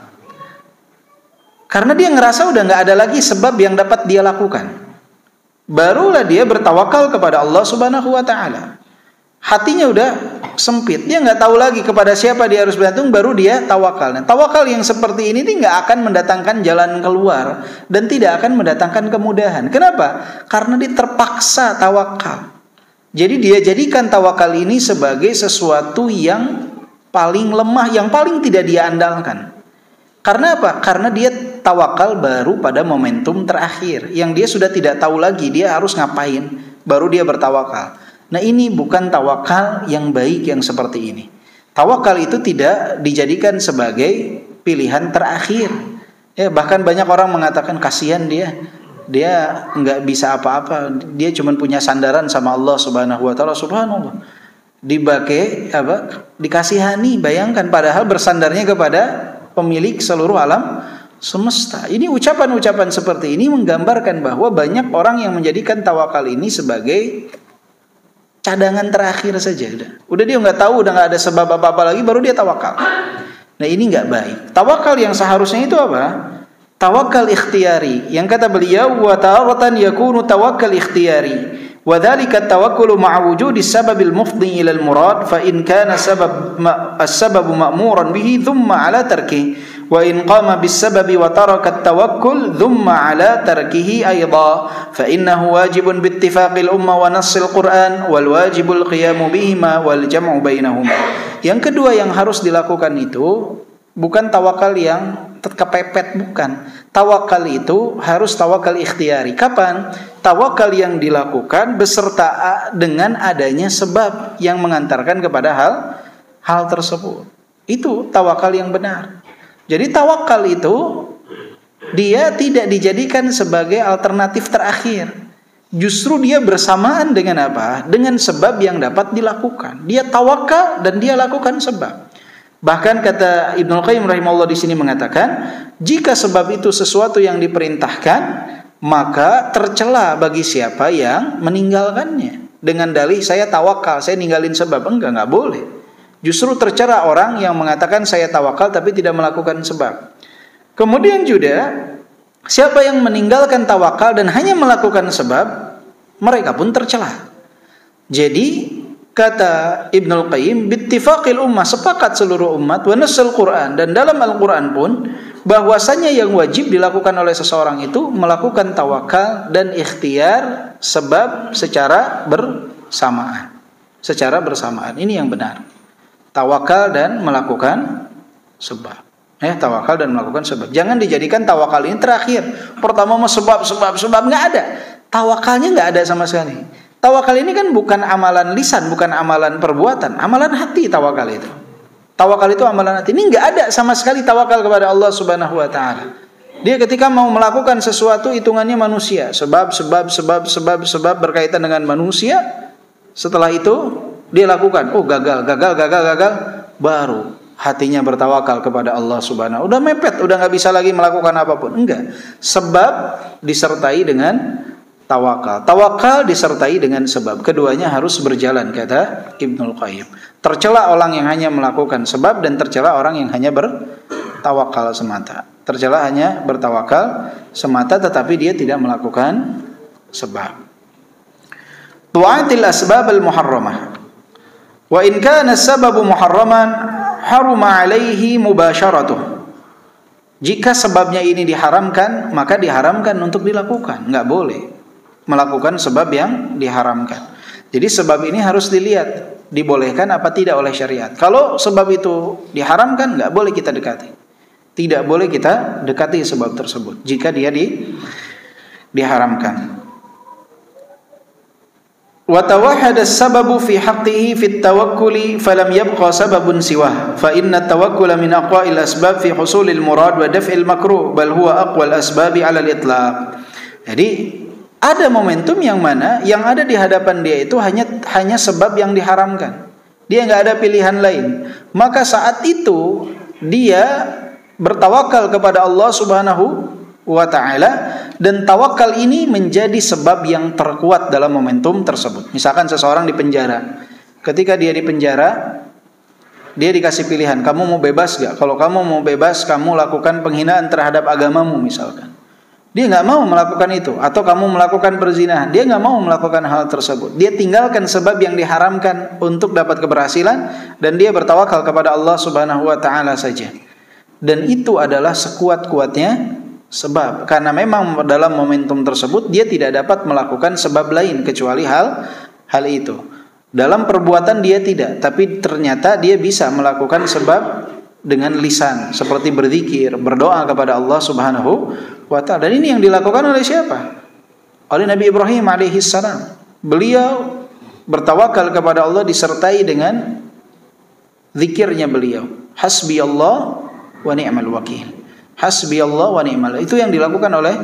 [SPEAKER 2] Karena dia ngerasa udah nggak ada lagi sebab yang dapat dia lakukan. Barulah dia bertawakal kepada Allah Subhanahu wa Ta'ala. Hatinya udah sempit, dia nggak tahu lagi kepada siapa dia harus bergantung, baru dia tawakal. Nah, tawakal yang seperti ini nggak akan mendatangkan jalan keluar dan tidak akan mendatangkan kemudahan. Kenapa? Karena dia terpaksa tawakal. Jadi dia jadikan tawakal ini sebagai sesuatu yang paling lemah, yang paling tidak dia andalkan. Karena apa? Karena dia tawakal baru pada momentum terakhir, yang dia sudah tidak tahu lagi dia harus ngapain, baru dia bertawakal. Nah, ini bukan tawakal yang baik yang seperti ini. Tawakal itu tidak dijadikan sebagai pilihan terakhir. Ya, bahkan banyak orang mengatakan kasihan dia nggak bisa apa-apa, dia cuma punya sandaran sama Allah Subhanahu wa Ta'ala. Subhanallah, dikasihani, bayangkan, padahal bersandarnya kepada pemilik seluruh alam semesta. Ini ucapan-ucapan seperti ini menggambarkan bahwa banyak orang yang menjadikan tawakal ini sebagai cadangan terakhir saja. Udah dia nggak tahu, udah nggak ada sebab apa-apa lagi, baru dia tawakal. Nah, ini nggak baik. Tawakal yang seharusnya itu apa? Tawakal ikhtiyari. Yang kata beliau, wa ta'aratan yakunu tawakkal ikhtiyari. وذلك التوكل مع وجود السبب المفضي إلى المراد فإن كان السبب مأمورا به ثم على تركه وإن قام بالسبب وترك التوكل ثم على تركه أيضا فإنه واجب باتفاق الأمة ونص القرآن والواجب القيام بهما والجمع بينهما. Yang kedua yang harus dilakukan itu bukan tawakal yang kepepet, bukan. Tawakal itu harus tawakal ikhtiyari. Kapan? Tawakal yang dilakukan beserta dengan adanya sebab yang mengantarkan kepada hal tersebut. Itu tawakal yang benar. Jadi tawakal itu dia tidak dijadikan sebagai alternatif terakhir. Justru dia bersamaan dengan apa? Dengan sebab yang dapat dilakukan. Dia tawakal dan dia lakukan sebab. Bahkan kata Ibnu Qayyim rahimahullah di sini mengatakan, jika sebab itu sesuatu yang diperintahkan, maka tercela bagi siapa yang meninggalkannya. Dengan dalih saya tawakal, saya ninggalin sebab. Enggak boleh. Justru tercela orang yang mengatakan saya tawakal tapi tidak melakukan sebab. Kemudian juga siapa yang meninggalkan tawakal dan hanya melakukan sebab, mereka pun tercela. Jadi kata Ibnu Qayyim, bittifaqil ummah, sepakat seluruh umat, wa nassul Quran, dan dalam Al-Quran pun bahwasanya yang wajib dilakukan oleh seseorang itu melakukan tawakal dan ikhtiar sebab secara bersamaan. Secara bersamaan, ini yang benar. Tawakal dan melakukan sebab. Tawakal dan melakukan sebab. Jangan dijadikan tawakal ini terakhir. Pertama sebab, nggak ada. Tawakalnya nggak ada sama sekali. Tawakal ini kan bukan amalan lisan, bukan amalan perbuatan, amalan hati tawakal itu. Tawakal itu amalan hati. Ini nggak ada sama sekali tawakal kepada Allah Subhanahu wa Ta'ala. Dia ketika mau melakukan sesuatu hitungannya manusia, sebab berkaitan dengan manusia. Setelah itu dia lakukan, gagal, baru hatinya bertawakal kepada Allah Subhanahu. Udah mepet, udah nggak bisa lagi melakukan apapun. Enggak. Sebab disertai dengan tawakal. Tawakal disertai dengan sebab. Keduanya harus berjalan, kata Ibnu Qayyim. Tercela orang yang hanya melakukan sebab dan tercela orang yang hanya bertawakal semata. Tercela hanya bertawakal semata tetapi dia tidak melakukan sebab. Tu'atil asbab al-muharramah. Wa in kana as-sababu muharraman haruma 'alaihi mubasharatuh. Jika sebabnya ini diharamkan, maka diharamkan untuk dilakukan. Enggak boleh melakukan sebab yang diharamkan. Jadi sebab ini harus dilihat dibolehkan apa tidak oleh syariat. Kalau sebab itu diharamkan, nggak boleh kita dekati. Tidak boleh kita dekati sebab tersebut jika dia diharamkan. Wa tawahhada as-sababu fi haqqihi fi at-tawakkuli falam yabqa sababun siwah fa inna at-tawakkula min aqwa'il asbab fi husulil murad wa daf'il makruh bal huwa aqwal asbabi 'ala al-itlaq. Jadi ada momentum yang mana yang ada di hadapan dia itu hanya sebab yang diharamkan. Dia nggak ada pilihan lain. Maka saat itu dia bertawakal kepada Allah Subhanahu wa ta'ala, dan tawakal ini menjadi sebab yang terkuat dalam momentum tersebut. Misalkan seseorang di penjara. Ketika dia di penjara, dia dikasih pilihan, kamu mau bebas gak? Kalau kamu mau bebas, kamu lakukan penghinaan terhadap agamamu misalkan. Dia nggak mau melakukan itu. Atau kamu melakukan perzinahan, dia nggak mau melakukan hal tersebut. Dia tinggalkan sebab yang diharamkan untuk dapat keberhasilan, dan dia bertawakal kepada Allah Subhanahu wa ta'ala saja. Dan itu adalah sekuat-kuatnya sebab, karena memang dalam momentum tersebut dia tidak dapat melakukan sebab lain kecuali hal itu. Dalam perbuatan dia tidak, tapi ternyata dia bisa melakukan sebab dengan lisan, seperti berzikir, berdoa kepada Allah Subhanahu wa ta'ala. Dan ini yang dilakukan oleh siapa? Oleh Nabi Ibrahim alaihissalam. Beliau bertawakal kepada Allah disertai dengan zikirnya beliau. Hasbi Allah wa ni'mal wakil. Hasbi Allah wa ni'mal. Itu yang dilakukan oleh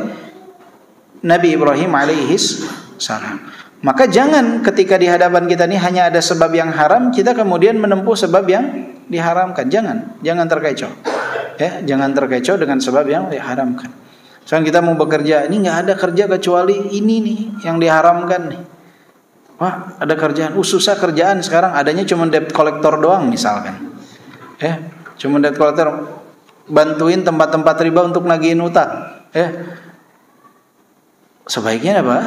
[SPEAKER 2] Nabi Ibrahim alaihissalam. Maka jangan ketika di hadapan kita ini hanya ada sebab yang haram, kita kemudian menempuh sebab yang diharamkan. Jangan terkecoh. Ya, jangan terkecoh dengan sebab yang diharamkan. Misalkan kita mau bekerja, ini nggak ada kerja kecuali ini nih yang diharamkan nih. Wah, ada kerjaan, susah kerjaan sekarang, adanya cuma debt collector doang misalkan. Cuma debt collector, bantuin tempat-tempat riba untuk nagihin utang. Sebaiknya apa?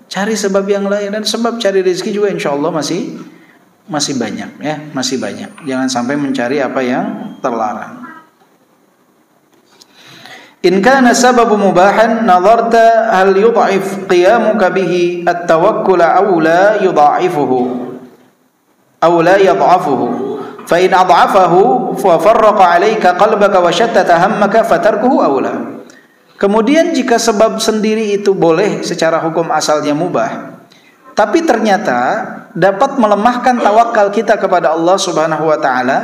[SPEAKER 2] Cari sebab yang lain, dan sebab cari rezeki juga insya Allah masih banyak, ya, masih banyak. Jangan sampai mencari apa yang terlarang. In kana sababu mubahan nadarta hal yudha'if qiyamuka bihi at-tawakkul aw la yudha'ifuhu aw la yadhafuhu fa in adhafahu fa farraqa 'alayka qalbaka wa shattata hammaka fatarkuhu aula. Kemudian jika sebab sendiri itu boleh secara hukum asalnya mubah, tapi ternyata dapat melemahkan tawakal kita kepada Allah Subhanahu wa ta'ala,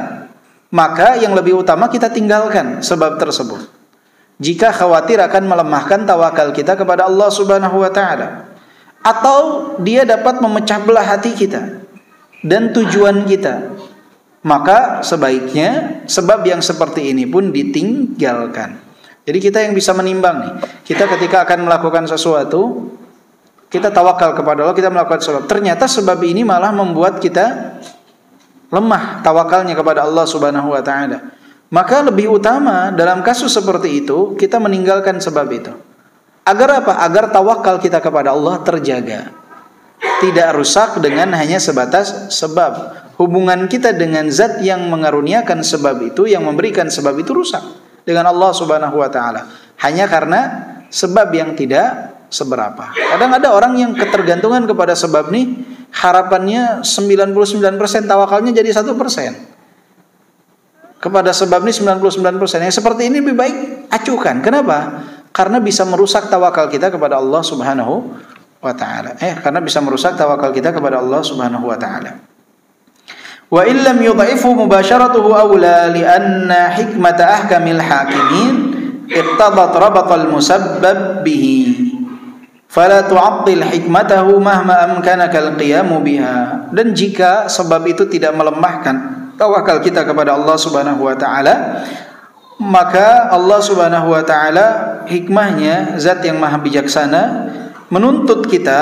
[SPEAKER 2] maka yang lebih utama kita tinggalkan sebab tersebut. Jika khawatir akan melemahkan tawakal kita kepada Allah Subhanahu wa ta'ala, atau dia dapat memecah belah hati kita dan tujuan kita, maka sebaiknya sebab yang seperti ini pun ditinggalkan. Jadi kita yang bisa menimbang nih. Kita ketika akan melakukan sesuatu, kita tawakal kepada Allah, kita melakukan sebab. Ternyata sebab ini malah membuat kita lemah tawakalnya kepada Allah Subhanahu wa ta'ala. Maka lebih utama dalam kasus seperti itu, kita meninggalkan sebab itu. Agar apa? Agar tawakal kita kepada Allah terjaga. Tidak rusak dengan hanya sebatas sebab. Hubungan kita dengan zat yang mengaruniakan sebab itu, yang memberikan sebab itu rusak dengan Allah Subhanahu wa ta'ala, hanya karena sebab yang tidak seberapa. Kadang ada orang yang ketergantungan kepada sebab nih, harapannya 99%, tawakalnya jadi 1%. Kepada sebab ini 99%. Yang seperti ini lebih baik acuhkan. Kenapa? Karena bisa merusak tawakal kita kepada Allah Subhanahu wa ta'ala. Karena bisa merusak tawakal kita kepada Allah Subhanahu wa ta'ala. Wa illam yudha'ifu mubasharatuhu awla li'anna hikmata ahkamil hakimin iqtadat rabatal musabbab bihi fala tu'attil hikmatahu mahma amkanaka al-qiyamu biha. Dan jika sebab itu tidak melemahkan tawakal kita kepada Allah Subhanahu wa ta'ala, maka Allah Subhanahu wa ta'ala hikmahnya, zat yang maha bijaksana, menuntut kita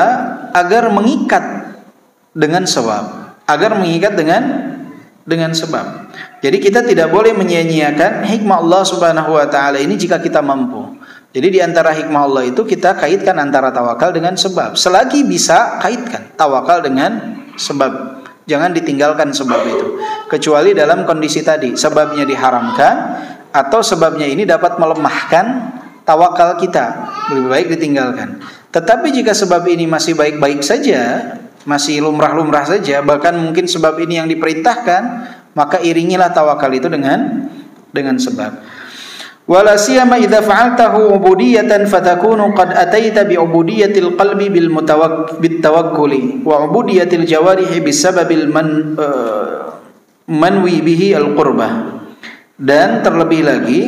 [SPEAKER 2] agar mengikat dengan sebab, agar mengikat dengan sebab. Jadi kita tidak boleh menyia-nyiakan hikmah Allah Subhanahu wa ta'ala ini jika kita mampu. Jadi di antara hikmah Allah itu kita kaitkan antara tawakal dengan sebab. Selagi bisa, kaitkan tawakal dengan sebab. Jangan ditinggalkan sebab itu. Kecuali dalam kondisi tadi, sebabnya diharamkan atau sebabnya ini dapat melemahkan tawakal kita, lebih baik ditinggalkan. Tetapi jika sebab ini masih baik-baik saja, masih lumrah-lumrah saja, bahkan mungkin sebab ini yang diperintahkan, maka iringilah tawakal itu dengan sebab. Wala siyama idza fa'altahu ubudiyatan fatakunu qad ataita bi ubudiyatil qalbi bil tawakkuli wa ubudiyatil jawarihi bisababil manwi bihi al qurbah. Dan terlebih lagi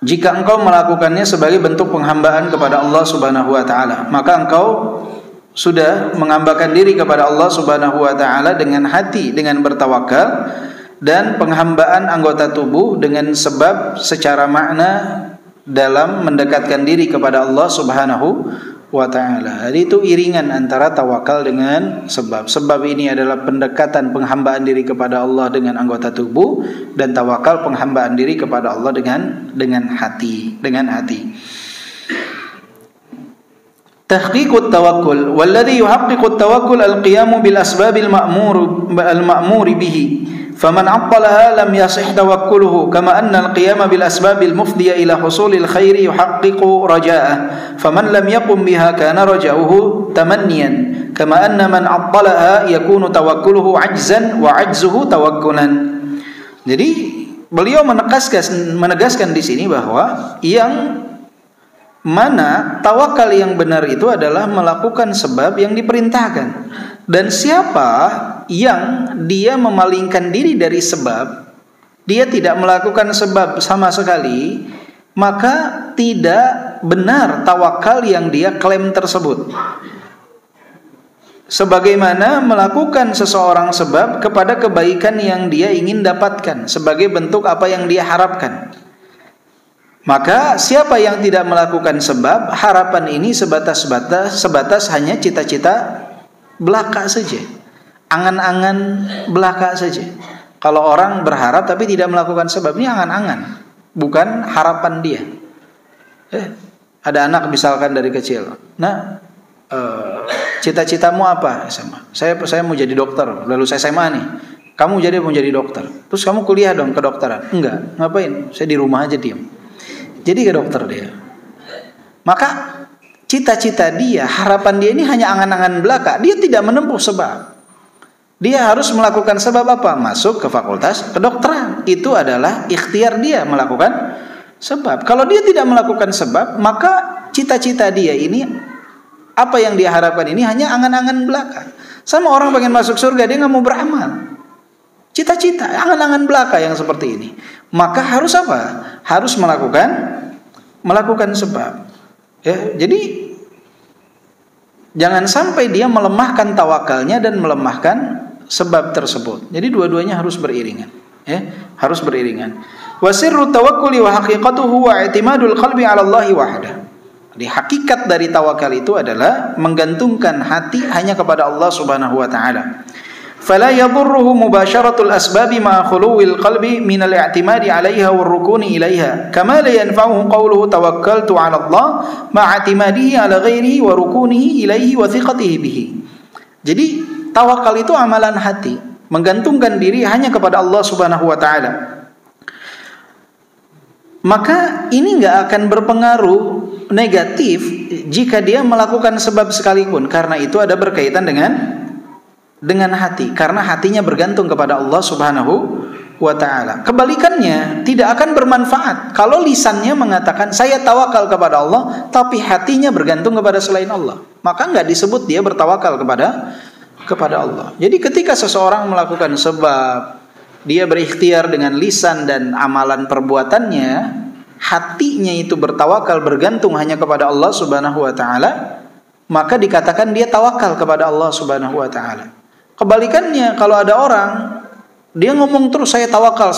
[SPEAKER 2] jika engkau melakukannya sebagai bentuk penghambaan kepada Allah Subhanahu wa taala, maka engkau sudah menghambakan diri kepada Allah Subhanahu wa taala dengan hati, dengan bertawakal, dan penghambaan anggota tubuh dengan sebab secara makna dalam mendekatkan diri kepada Allah Subhanahu wa ta'ala. Jadi itu iringan antara tawakal dengan sebab. Sebab ini adalah pendekatan penghambaan diri kepada Allah dengan anggota tubuh, dan tawakal penghambaan diri kepada Allah dengan hati. Tahqiqut tawakkul, walladhi yuhaqqiqut tawakkul al-qiyamu bil asbabil ma'mur bihi. فمن عطلها لم يصح توكله كما أن القيام بالأسباب المفضية إلى حصول الخير يحقق رجاءه فمن لم يقم بها كان رجاؤه تمنيا كما أن من عطلها يكون توكله عجزا وعجزه توكلا. Jadi beliau menegaskan di sini bahwa yang mana tawakal yang benar itu adalah melakukan sebab yang diperintahkan, dan siapa yang dia memalingkan diri dari sebab, dia tidak melakukan sebab sama sekali, maka tidak benar tawakal yang dia klaim tersebut. Sebagaimana melakukan seseorang sebab kepada kebaikan yang dia ingin dapatkan sebagai bentuk apa yang dia harapkan. Maka siapa yang tidak melakukan sebab, harapan ini sebatas hanya cita-cita belaka saja, angan-angan belaka saja. Kalau orang berharap tapi tidak melakukan sebab, ini angan-angan, bukan harapan dia. Ada anak misalkan dari kecil, cita-citamu apa? Saya mau jadi dokter, lalu saya SMA nih. Kamu mau jadi dokter, terus kamu kuliah dong kedokteran? Enggak, ngapain? Saya di rumah aja diam. Jadi ke dokter dia. Maka cita-cita dia, harapan dia ini hanya angan-angan belaka. Dia tidak menempuh sebab. Dia harus melakukan sebab apa? Masuk ke fakultas kedokteran. Itu adalah ikhtiar dia melakukan sebab. Kalau dia tidak melakukan sebab, maka cita-cita dia ini, apa yang dia harapkan ini hanya angan-angan belaka. Sama orang pengen masuk surga, dia nggak mau beramal. Cita-cita, angan-angan belaka yang seperti ini. Maka harus apa? Harus melakukan sebab. Ya, jadi jangan sampai dia melemahkan tawakalnya dan melemahkan sebab tersebut. Jadi dua-duanya harus beriringan. Ya, harus beriringan. Wa sirru tawakkuli wa haqiqatuhu wa i'timadul qalbi 'ala Allah wahdah. Di hakikat dari tawakal itu adalah menggantungkan hati hanya kepada Allah Subhanahu wa taala. فلا يضره مباشرة الأسباب مع خلو القلب من الاعتماد عليها والركون إليها كما لا ينفعه قوله توكلت على الله مع اعتماده على غيره وركونه إليه وثقته به. Jadi tawakal itu amalan hati, menggantungkan diri hanya kepada Allah Subhanahu wa taala. Maka ini enggak akan berpengaruh negatif jika dia melakukan sebab sekalipun, karena itu ada berkaitan dengan hati, karena hatinya bergantung kepada Allah Subhanahu wa taala. Kebalikannya tidak akan bermanfaat kalau lisannya mengatakan saya tawakal kepada Allah tapi hatinya bergantung kepada selain Allah. Maka enggak disebut dia bertawakal kepada Allah. Jadi ketika seseorang melakukan sebab, dia berikhtiar dengan lisan dan amalan perbuatannya, hatinya itu bertawakal, bergantung hanya kepada Allah Subhanahu wa taala, maka dikatakan dia tawakal kepada Allah Subhanahu wa taala. Kebalikannya, kalau ada orang dia ngomong terus saya tawakal,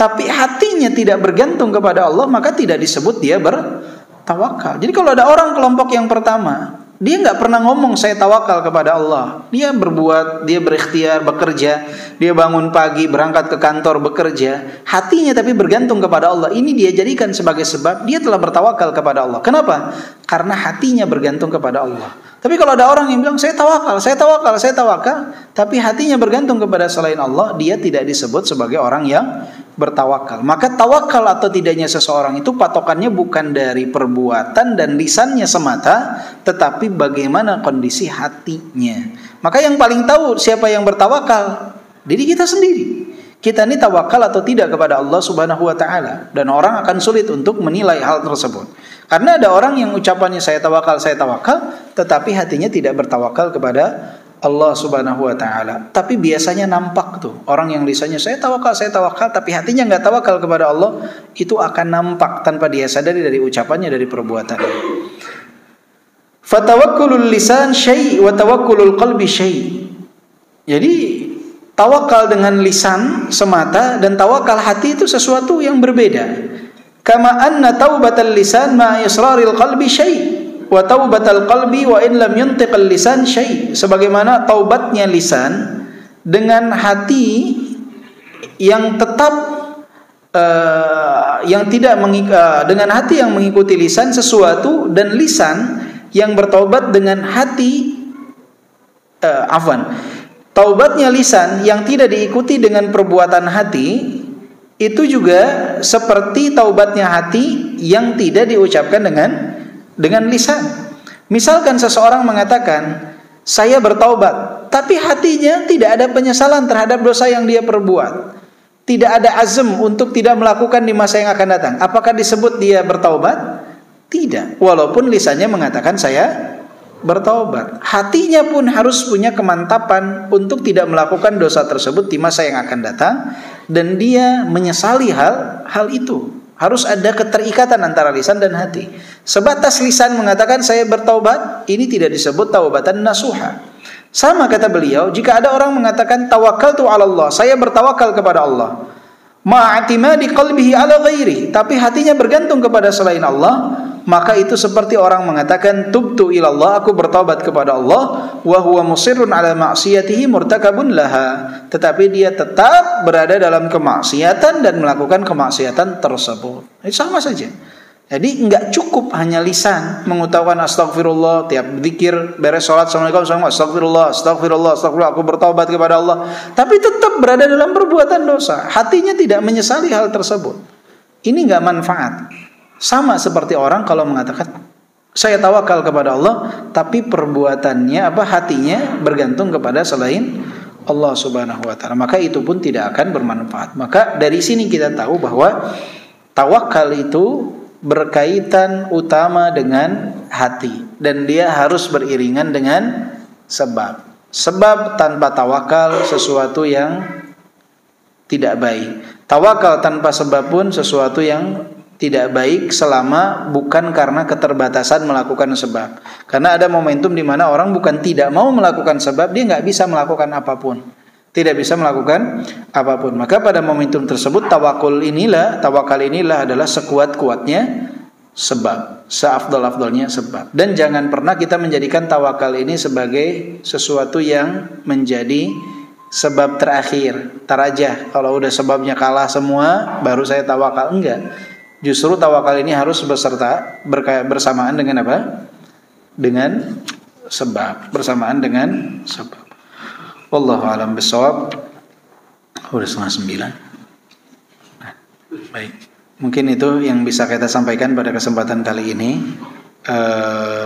[SPEAKER 2] tapi hatinya tidak bergantung kepada Allah, maka tidak disebut dia bertawakal. Jadi kalau ada orang kelompok yang pertama, dia nggak pernah ngomong saya tawakal kepada Allah. Dia berbuat, dia berikhtiar, bekerja, dia bangun pagi, berangkat ke kantor, bekerja, hatinya tapi bergantung kepada Allah. Ini dia jadikan sebagai sebab dia telah bertawakal kepada Allah. Kenapa? Karena hatinya bergantung kepada Allah. Tapi kalau ada orang yang bilang saya tawakal, tapi hatinya bergantung kepada selain Allah, dia tidak disebut sebagai orang yang bertawakal. Maka tawakal atau tidaknya seseorang itu patokannya bukan dari perbuatan dan lisannya semata, tetapi bagaimana kondisi hatinya. Maka yang paling tahu siapa yang bertawakal, diri kita sendiri. Kita ini tawakal atau tidak kepada Allah Subhanahu wa taala, dan orang akan sulit untuk menilai hal tersebut. Karena ada orang yang ucapannya saya tawakal, tetapi hatinya tidak bertawakal kepada Allah Subhanahu wa taala. Tapi biasanya nampak tuh orang yang lisannya saya tawakal, tapi hatinya nggak tawakal kepada Allah, itu akan nampak tanpa dia sadari dari ucapannya, dari perbuatannya. Fatawakkulul lisan syai' wa tawakkulul qalbi syai'. Jadi tawakal dengan lisan semata dan tawakal hati itu sesuatu yang berbeda. Kama anna taubatal lisan ma israril qalbi syai'. Wa taubatal qalbi wa in lam yantiqal lisan syai'. Sebagaimana taubatnya lisan dengan hati yang tetap yang tidak dengan hati yang mengikuti lisan sesuatu, dan lisan yang bertaubat dengan hati taubatnya lisan yang tidak diikuti dengan perbuatan hati itu juga seperti taubatnya hati yang tidak diucapkan dengan lisan. Misalkan seseorang mengatakan saya bertaubat, tapi hatinya tidak ada penyesalan terhadap dosa yang dia perbuat, tidak ada azam untuk tidak melakukan di masa yang akan datang. Apakah disebut dia bertaubat? Tidak. Walaupun lisannya mengatakan saya bertaubat, hatinya pun harus punya kemantapan untuk tidak melakukan dosa tersebut di masa yang akan datang, dan dia menyesali hal itu. Harus ada keterikatan antara lisan dan hati. Sebatas lisan mengatakan saya bertaubat, ini tidak disebut taubatan nasuha. Sama kata beliau, jika ada orang mengatakan tawakkaltu 'ala Allah, saya bertawakal kepada Allah, ma'atimadi qalbihi 'ala ghairi, tapi hatinya bergantung kepada selain Allah, maka itu seperti orang mengatakan tubtu ilallah, aku bertaubat kepada Allah, wa huwa musirrun 'ala ma'siyatihi murtakabun laha, tetapi dia tetap berada dalam kemaksiatan dan melakukan kemaksiatan tersebut. Itu sama saja. Jadi enggak cukup hanya lisan mengutarakan astagfirullah tiap zikir beres salat, assalamualaikum, astagfirullah, aku bertaubat kepada Allah, tapi tetap berada dalam perbuatan dosa, hatinya tidak menyesali hal tersebut. Ini enggak manfaat. Sama seperti orang kalau mengatakan saya tawakal kepada Allah, tapi perbuatannya hatinya bergantung kepada selain Allah Subhanahu wa taala, maka itu pun tidak akan bermanfaat. Maka dari sini kita tahu bahwa tawakal itu berkaitan utama dengan hati, dan dia harus beriringan dengan sebab. Sebab tanpa tawakal sesuatu yang tidak baik. Tawakal tanpa sebab pun sesuatu yang tidak baik selama bukan karena keterbatasan melakukan sebab. Karena ada momentum di mana orang bukan tidak mau melakukan sebab, dia nggak bisa melakukan apapun. Tidak bisa melakukan apapun. Maka pada momentum tersebut tawakal inilah adalah sekuat-kuatnya sebab, seafdal-afdalnya sebab. Dan jangan pernah kita menjadikan tawakal ini sebagai sesuatu yang menjadi sebab terakhir. Tar aja kalau udah sebabnya kalah semua baru saya tawakal. Enggak. Justru tawakal ini harus bersamaan dengan apa? Dengan sebab, bersamaan dengan sebab. Wallahu a'lam bishawab. Udah 8:30. Baik. Mungkin itu yang bisa kita sampaikan pada kesempatan kali ini.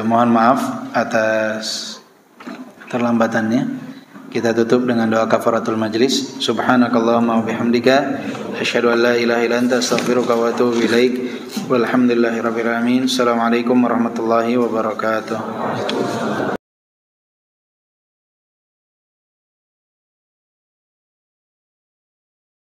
[SPEAKER 2] Mohon maaf atas terlambatannya. Kita tutup dengan doa kafaratul majlis. Subhanakallahumma wa bihamdika asyhadu an la ilaha illa anta astaghfiruka wa atubu ilaik. Walhamdulillahirabbil alamin. Assalamualaikum warahmatullahi wabarakatuh.